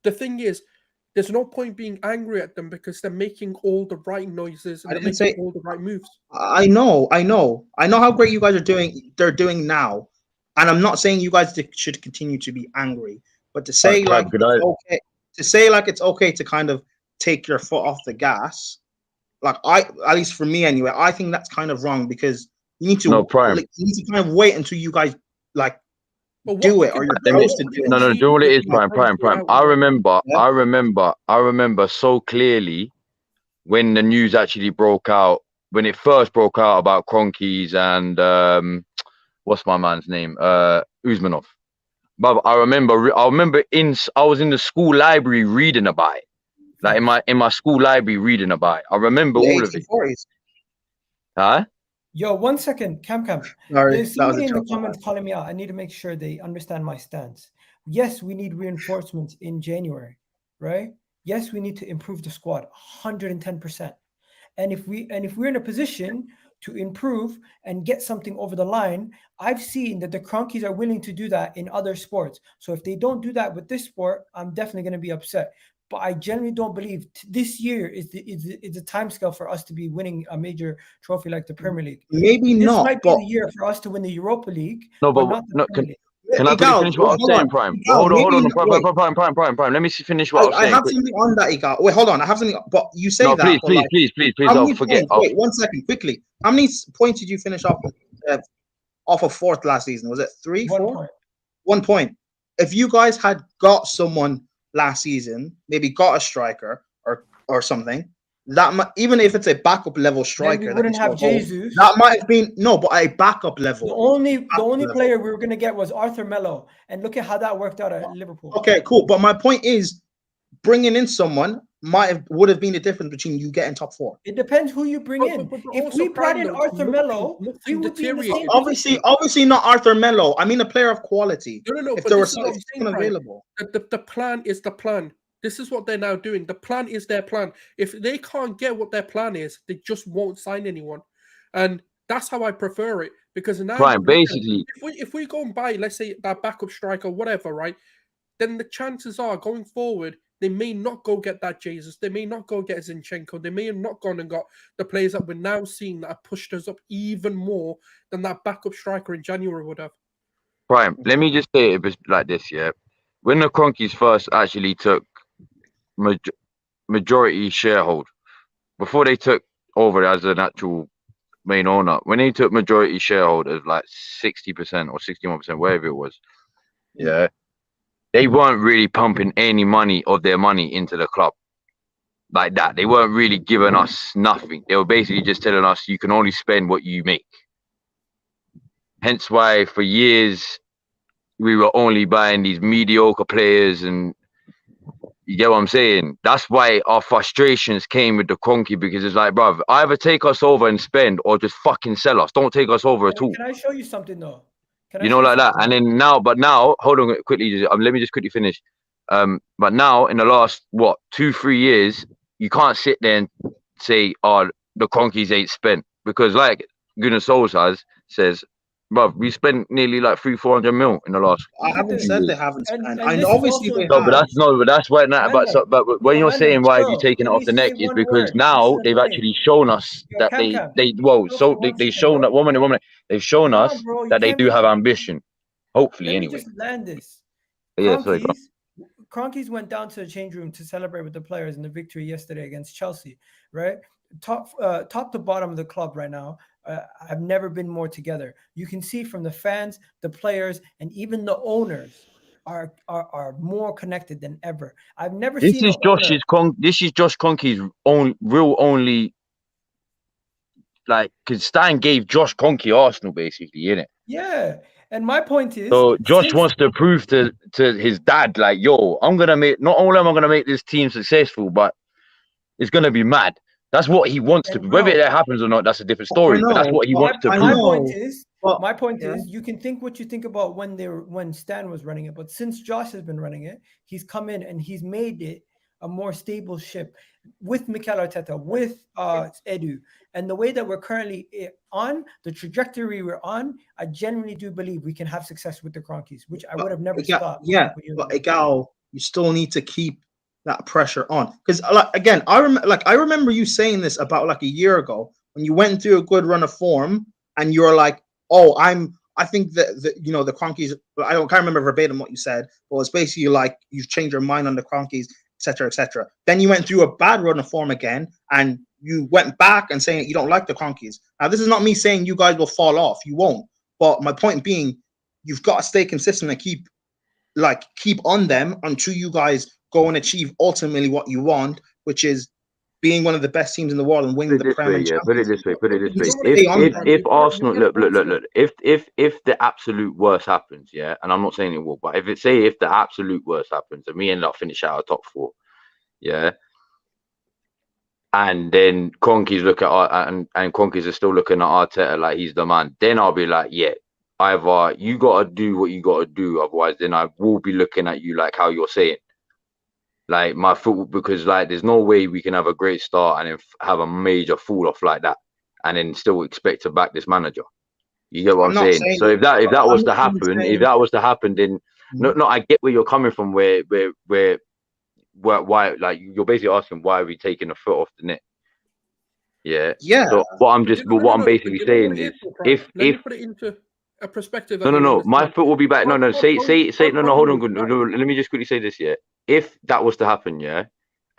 Speaker 4: the thing is, there's no point being angry at them because they're making all the right noises and they're making all the right moves.
Speaker 3: I know how great you guys are doing. They're doing now, and I'm not saying you guys should continue to be angry, but to say it's okay to kind of take your foot off the gas, like at least for me anyway, I think that's kind of wrong because you need to you need to kind of wait until you guys like do it or you're supposed to do it.
Speaker 9: No, do you know what it is, Prime. I remember so clearly when the news actually broke out, when it first broke out about Kroenke's and what's my man's name, Usmanov. But I remember I was in the school library reading about it, like in my school library reading about it. I remember all of it. Huh?
Speaker 1: Yo, 1 second, Cam. There's somebody in the comments calling me out. I need to make sure they understand my stance. Yes, we need reinforcements in January, right? Yes, we need to improve the squad 110%. And if we're in a position to improve and get something over the line, I've seen that the Kroenkes are willing to do that in other sports. So if they don't do that with this sport, I'm definitely going to be upset. But I generally don't believe this year is a time scale for us to be winning a major trophy like the Premier League.
Speaker 3: Maybe
Speaker 1: this
Speaker 3: not.
Speaker 1: Might be the year for us to win the Europa League.
Speaker 9: No, but
Speaker 1: not the Premier League.
Speaker 9: Can I finish what I'm saying, Prime? Hold on, Prime. Let me finish what I'm saying.
Speaker 3: I have something on that, Egal. Wait, hold on. I have something. But you say that.
Speaker 9: Please. Don't forget.
Speaker 3: Wait, 1 second, quickly. How many points did you finish off of fourth last season? Was it 3, 4? 1 point. If you guys had got someone last season, maybe got a striker or something, that even if it's a backup level striker,
Speaker 1: we wouldn't have Jesus.
Speaker 3: That might have been but a backup level.
Speaker 1: The only player we were going to get was Arthur Melo, and look at how that worked out at Liverpool.
Speaker 3: Okay, cool. But my point is, bringing in someone would have been the difference between you getting top 4.
Speaker 1: It depends who you bring in. If we brought in Arthur Melo, we would be in the same
Speaker 3: obviously not Arthur Melo. I mean a player of quality.
Speaker 4: No.
Speaker 3: If there was something available,
Speaker 4: the plan is the plan. This is what they're now doing. The plan is their plan. If they can't get what their plan is, they just won't sign anyone, and that's how I prefer it. Because now,
Speaker 9: Prime, basically,
Speaker 4: if we go and buy, let's say, that backup striker, whatever, right? Then the chances are going forward, they may not go get that Jesus. They may not go get Zinchenko. They may have not gone and got the players that we're now seeing that have pushed us up even more than that backup striker in January would have.
Speaker 9: Prime, let me just say it like this, yeah. When the Kroenkes first actually took majority sharehold, before they took over as an actual main owner, when they took majority shareholders, like 60% or 61%, whatever it was, yeah, they weren't really pumping any of their money into the club like that. They weren't really giving us nothing. They were basically just telling us you can only spend what you make. Hence why for years we were only buying these mediocre players, and you get what I'm saying? That's why our frustrations came with the Kroenke, because it's like, bruv, either take us over and spend or just fucking sell us. Don't take us over at all.
Speaker 1: Can I show you something though?
Speaker 9: Like that. And then now, hold on quickly. Let me just quickly finish. But now in the last, 2-3 years, you can't sit there and say, oh, the Kroenkes ain't spent, because like Gooners says, bruv, we spent nearly like 300-400 mil in the last.
Speaker 3: I haven't said they haven't spent. And obviously they have.
Speaker 9: But that's why now. But when you're saying why have you taken it off the neck, is because now they've actually shown us that they've shown that 1 minute. They've shown us that they do have ambition. Hopefully, anyway.
Speaker 1: Just land this.
Speaker 9: Yeah, sorry, bro.
Speaker 1: Kroenkes went down to the change room to celebrate with the players in the victory yesterday against Chelsea, right? Top to bottom of the club right now, I've never been more together. You can see from the fans, the players, and even the owners are more connected than ever. I've never seen.
Speaker 9: This is Josh Kroenke's only like, because Stein gave Josh Kroenke Arsenal basically, innit?
Speaker 1: Yeah. And my point is,
Speaker 9: so Josh wants to prove to his dad, like, yo, not only am I gonna make this team successful, but it's gonna be mad. That's what he wants to. Whether that happens or not, that's a different story. But that's what he wants to prove.
Speaker 1: My point is, you can think what you think about when Stan was running it, but since Josh has been running it, he's come in and he's made it a more stable ship. with Mikel Arteta, with Edu, and the way that we're currently on, the trajectory we're on, I genuinely do believe we can have success with the Kroenkes, which I would have never thought.
Speaker 3: Yeah, but Egal, you still need to keep that pressure on. Because again, I remember you saying this about like a year ago when you went through a good run of form, and you're like, "Oh, I think that the Kroenkes." I can't remember verbatim what you said, but it's basically like you've changed your mind on the Kroenkes, etc., etc. Then you went through a bad run of form again, and you went back and saying you don't like the Kroenkes. Now, this is not me saying you guys will fall off. You won't. But my point being, you've got to stay consistent and keep on them until you guys go and achieve ultimately what you want, which is being one of the best teams in the world and winning the Premier League.
Speaker 9: Put it this way. If Arsenal look, if the absolute worst happens, yeah, and I'm not saying it will, but if the absolute worst happens and we end up finishing out of top 4, yeah, and then Kroenkes look at and Kroenkes are still looking at Arteta like he's the man, then I'll be like, yeah, either you gotta do what you gotta do, otherwise then I will be looking at you like how you're saying. Like my football, because like there's no way we can have a great start and then have a major fall off like that, and then still expect to back this manager. You get what I'm saying? So if that was to happen, then no, I get where you're coming from. Where why, like you're basically asking why are we taking the foot off the net? Yeah. So what I'm basically saying is if
Speaker 4: put it into a perspective.
Speaker 9: No, my foot will be back. No, say no, hold on. Let me just quickly say this, yeah. If that was to happen, yeah,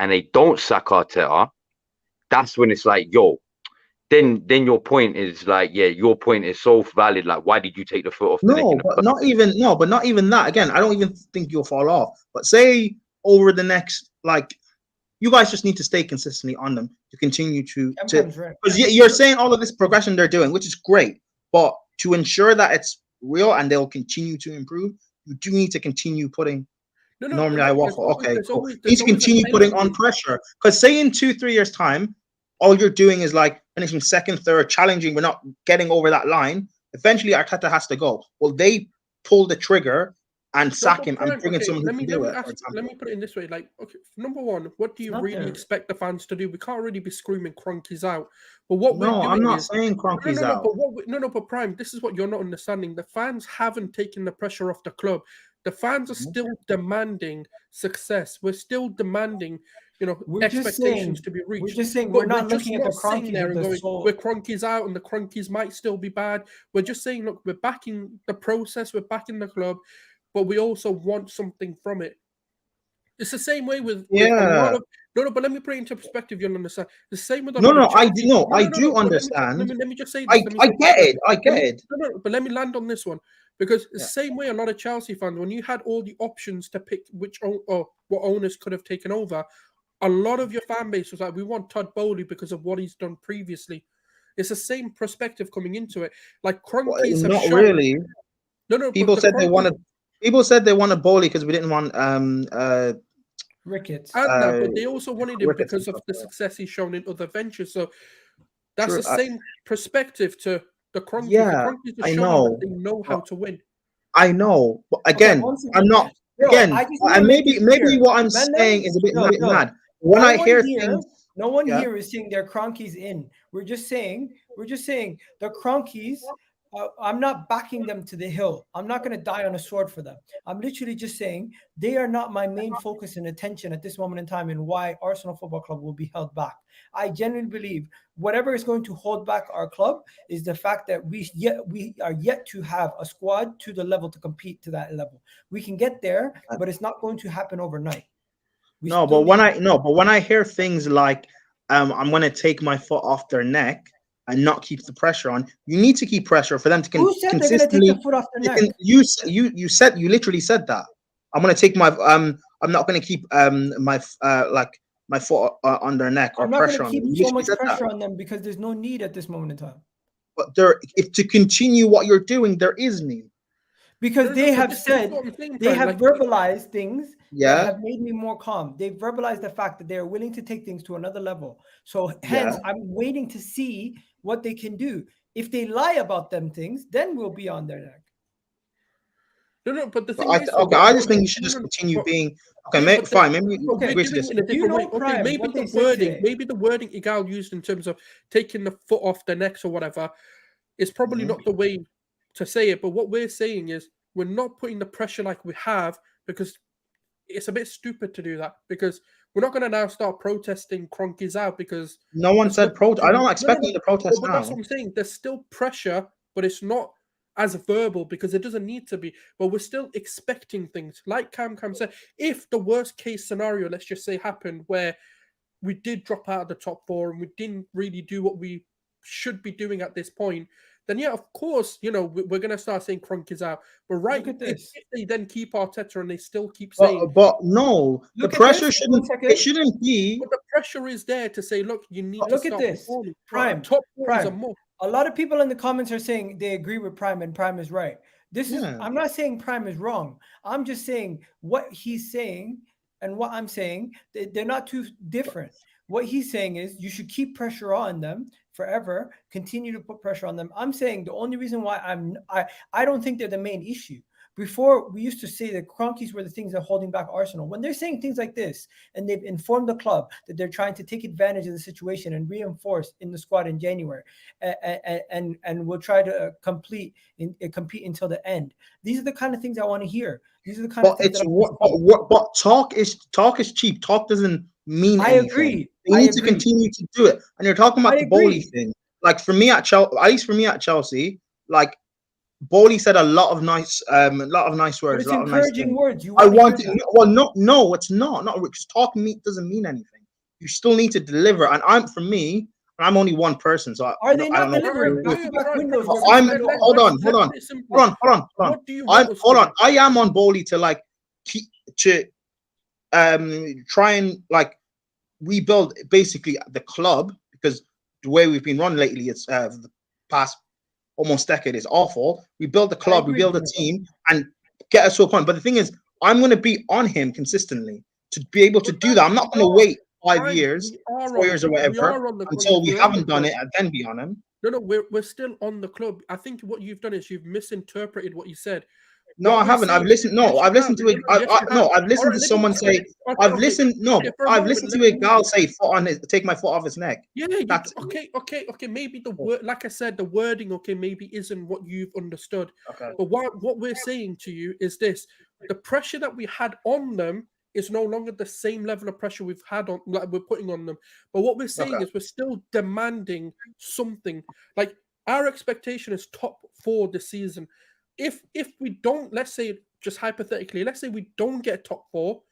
Speaker 9: and they don't sack Arteta, that's when it's like, yo, then your point is like, yeah, your point is so valid. Like, why did you take the foot off?
Speaker 3: But not even that. Again, I don't even think you'll fall off. But say over the next, like, you guys just need to stay consistently on them to continue to because you're saying all of this progression they're doing, which is great, but to ensure that it's real and they'll continue to improve, you do need to continue putting. Normally I walk. Okay, cool. You need to continue putting on pressure, because say in 2-3 years' time, all you're doing is like finishing second, third, challenging. We're not getting over that line. Eventually, Arteta has to go. Well, they pull the trigger and sack him and bring in someone who can do it.
Speaker 4: Let me put it in this way: like, okay, number one, what do you really expect the fans to do? We can't really be screaming Kroenkes out. But what we're doing
Speaker 3: I'm not saying Kroenkes out.
Speaker 4: But Prime, this is what you're not understanding. The fans haven't taken the pressure off the club. The fans are still demanding success. We're still demanding, expectations to be reached.
Speaker 1: We're just saying we're not looking at the Kroenkes
Speaker 4: there and going, we're Kroenkes out and the Kroenkes might still be bad. We're just saying, look, we're backing the process, we're backing the club, but we also want something from it. It's the same way with a lot of, but let me put it into perspective. You'll understand. The same with
Speaker 3: I do understand.
Speaker 4: Let me just say
Speaker 3: this. I get it.
Speaker 4: But let me land on this one. Because the same way a lot of Chelsea fans, when you had all the options to pick which or what owners could have taken over, a lot of your fan base was like, we want Todd Bowley because of what he's done previously. It's the same perspective coming into it. Like Kroenkes
Speaker 3: not shown, really. No. People said they wanted Bowley because we didn't want
Speaker 1: Ricketts.
Speaker 4: But they also wanted him because of the success he's shown in other ventures. So that's the same perspective to the Kroenkes.
Speaker 3: Yeah,
Speaker 4: I know. They know how to win.
Speaker 3: I know, but again, I'm not. Again, and maybe what I'm saying is a bit mad. When I hear things,
Speaker 1: no one here is saying they're Kroenkes in. We're just saying the Kroenkes. I'm not backing them to the hill. I'm not going to die on a sword for them. I'm literally just saying they are not my main focus and attention at this moment in time, and why Arsenal Football Club will be held back. I genuinely believe whatever is going to hold back our club is the fact that we are yet to have a squad to the level to compete to that level. We can get there, but it's not going to happen overnight.
Speaker 3: But when I hear things like I'm going to take my foot off their neck and not keep the pressure on, you need to keep pressure for them to consistently.
Speaker 1: Who said they're going to take the foot off their neck?
Speaker 3: You literally said that. I'm going to take my I'm not going to keep my foot on their neck or pressure on them.
Speaker 1: I'm not going to keep so much pressure on them because there's no need at this moment in time.
Speaker 3: But if to continue what you're doing, there is need.
Speaker 1: Because they have said, they have verbalized things that have made me more calm. They've verbalized the fact that they're willing to take things to another level. So hence, I'm waiting to see what they can do. If they lie about them things, then we'll be on their neck.
Speaker 4: No, but the thing
Speaker 3: I,
Speaker 4: is,
Speaker 3: okay, I just think you should just continue being okay. Fine, maybe
Speaker 4: we're
Speaker 3: agree to
Speaker 4: doing
Speaker 3: this.
Speaker 4: it in a different way. Okay,
Speaker 1: Prime,
Speaker 4: maybe
Speaker 1: what
Speaker 4: the
Speaker 1: they said today.
Speaker 4: wording Egal used in terms of taking the foot off the necks or whatever is probably not the way to say it. But what we're saying is we're not putting the pressure like we have, because it's a bit stupid to do that, because we're not going to now start protesting Kroenke's out because
Speaker 3: No one said protest. I don't expect you to protest
Speaker 4: but
Speaker 3: now.
Speaker 4: that's what I'm saying. There's still pressure, but it's not as verbal because it doesn't need to be. But we're still expecting things. Like Cam said, if the worst case scenario, let's just say, happened where we did drop out of the top 4 and we didn't really do what we should be doing at this point, then yeah, of course, we're going to start saying Kroenke's out. But right, if they then keep Arteta and they still keep saying...
Speaker 3: But no, the pressure shouldn't be...
Speaker 4: But the pressure is there to say, look, you need to
Speaker 1: look
Speaker 4: start
Speaker 1: at this.
Speaker 4: performing.
Speaker 1: Prime.
Speaker 4: Top 4 is a must.
Speaker 1: A lot of people in the comments are saying they agree with Prime and Prime is right. I'm not saying Prime is wrong. I'm just saying what he's saying and what I'm saying, they're not too different. What he's saying is you should keep pressure on them forever, continue to put pressure on them. I'm saying the only reason why I don't think they're the main issue. Before, we used to say that Kroenkes were the things that are holding back Arsenal. When they're saying things like this, and they've informed the club that they're trying to take advantage of the situation and reinforce in the squad in January, and we'll try to compete until the end. These are the kind of things I want to hear. These are the kind of things.
Speaker 3: But talk is cheap. Talk doesn't mean anything.
Speaker 1: I agree.
Speaker 3: You need to continue to do it. And you're talking about the Bowley thing. Like for me at Chelsea, like Bowley said a lot of nice words.
Speaker 1: It's encouraging words.
Speaker 3: I want it. Well, no, it's not. Not because talking doesn't mean anything. You still need to deliver. And I'm only one person, so
Speaker 1: are they not delivering?
Speaker 3: Hold on. I am on Bowley to try and rebuild basically the club, because the way we've been run lately, it's the past almost decade is awful. We build the club, we build a team, and get us to a point. But the thing is, I'm going to be on him consistently to be able to do that. I'm not going to wait 5 years, 4 years, or whatever until we haven't done it and then be on him.
Speaker 4: No, we're still on the club. I think what you've done is you've misinterpreted what you said.
Speaker 3: No, I haven't. I've listened. No, I've listened to it. I've listened to someone say. I've listened. No, I've listened to a gal say, "Foot on it, take my foot off his neck."
Speaker 4: Yeah. Okay. Maybe the word, like I said, the wording, maybe isn't what you've understood.
Speaker 3: Okay.
Speaker 4: But what we're saying to you is this: the pressure that we had on them is no longer the same level of pressure we've had on, like we're putting on them. But what we're saying is we're still demanding something. Like our expectation is top 4 this season. If we don't, let's say, just hypothetically, let's say we don't get top 4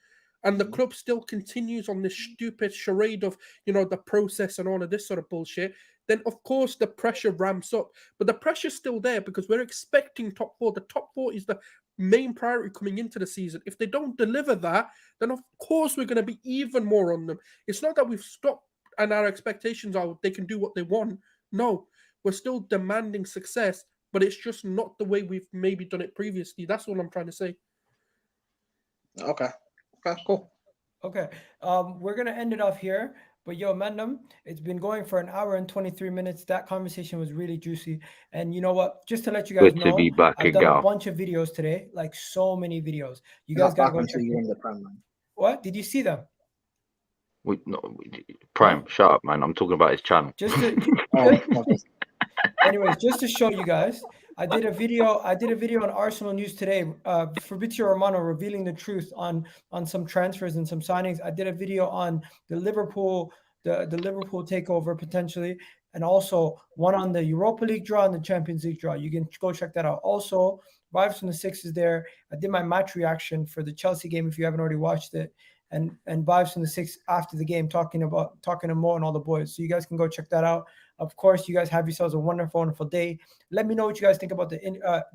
Speaker 4: and the club still continues on this stupid charade of, the process and all of this sort of bullshit, then of course the pressure ramps up. But the pressure's still there because we're expecting top 4. The top 4 is the main priority coming into the season. If they don't deliver that, then of course we're going to be even more on them. It's not that we've stopped and our expectations are they can do what they want. No, we're still demanding success. But it's just not the way we've maybe done it previously. That's all I'm trying to say.
Speaker 3: Okay, cool.
Speaker 1: Okay, we're going to end it off here. But yo, Mandem, it's been going for 1 hour and 23 minutes. That conversation was really juicy. And you know what? Just to let you guys know, I've done a bunch of videos today, like so many videos. You guys got to go check them. What? Did you see them?
Speaker 9: Prime, shut up, man. I'm talking about his channel.
Speaker 1: Anyways, just to show you guys, I did a video on Arsenal News today. Fabrizio Romano revealing the truth on some transfers and some signings. I did a video on the Liverpool takeover potentially, and also one on the Europa League draw and the Champions League draw. You can go check that out. Also, Vibes from the 6 is there. I did my match reaction for the Chelsea game if you haven't already watched it. And Vibes from the 6 after the game talking to Mo and all the boys. So you guys can go check that out. Of course, you guys have yourselves a wonderful, wonderful day. Let me know what you guys think about the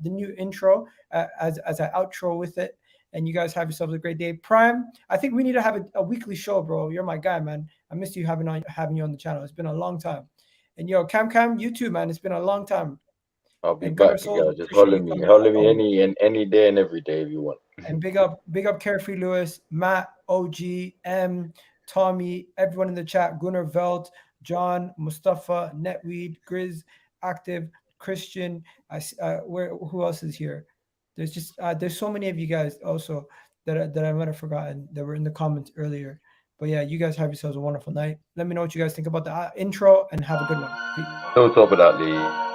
Speaker 1: new intro as I outro with it. And you guys have yourselves a great day. Prime, I think we need to have a weekly show, bro. You're my guy, man. I missed you having you on the channel. It's been a long time. And yo, Cam, you too, man. It's been a long time.
Speaker 9: I'll be back, guys. Just holler me any day and every day if you want.
Speaker 1: And big up Carefreelewis, Matt, OG, M, Tommy, everyone in the chat, Gunnar Velt, John, Mustafa, Netweed, Grizz, Active, Christian. Who else is here? There's just there's so many of you guys also that I might have forgotten that were in the comments earlier. But yeah, you guys have yourselves a wonderful night. Let me know what you guys think about the intro and have a good one. Peace.
Speaker 9: On top of that, Lee.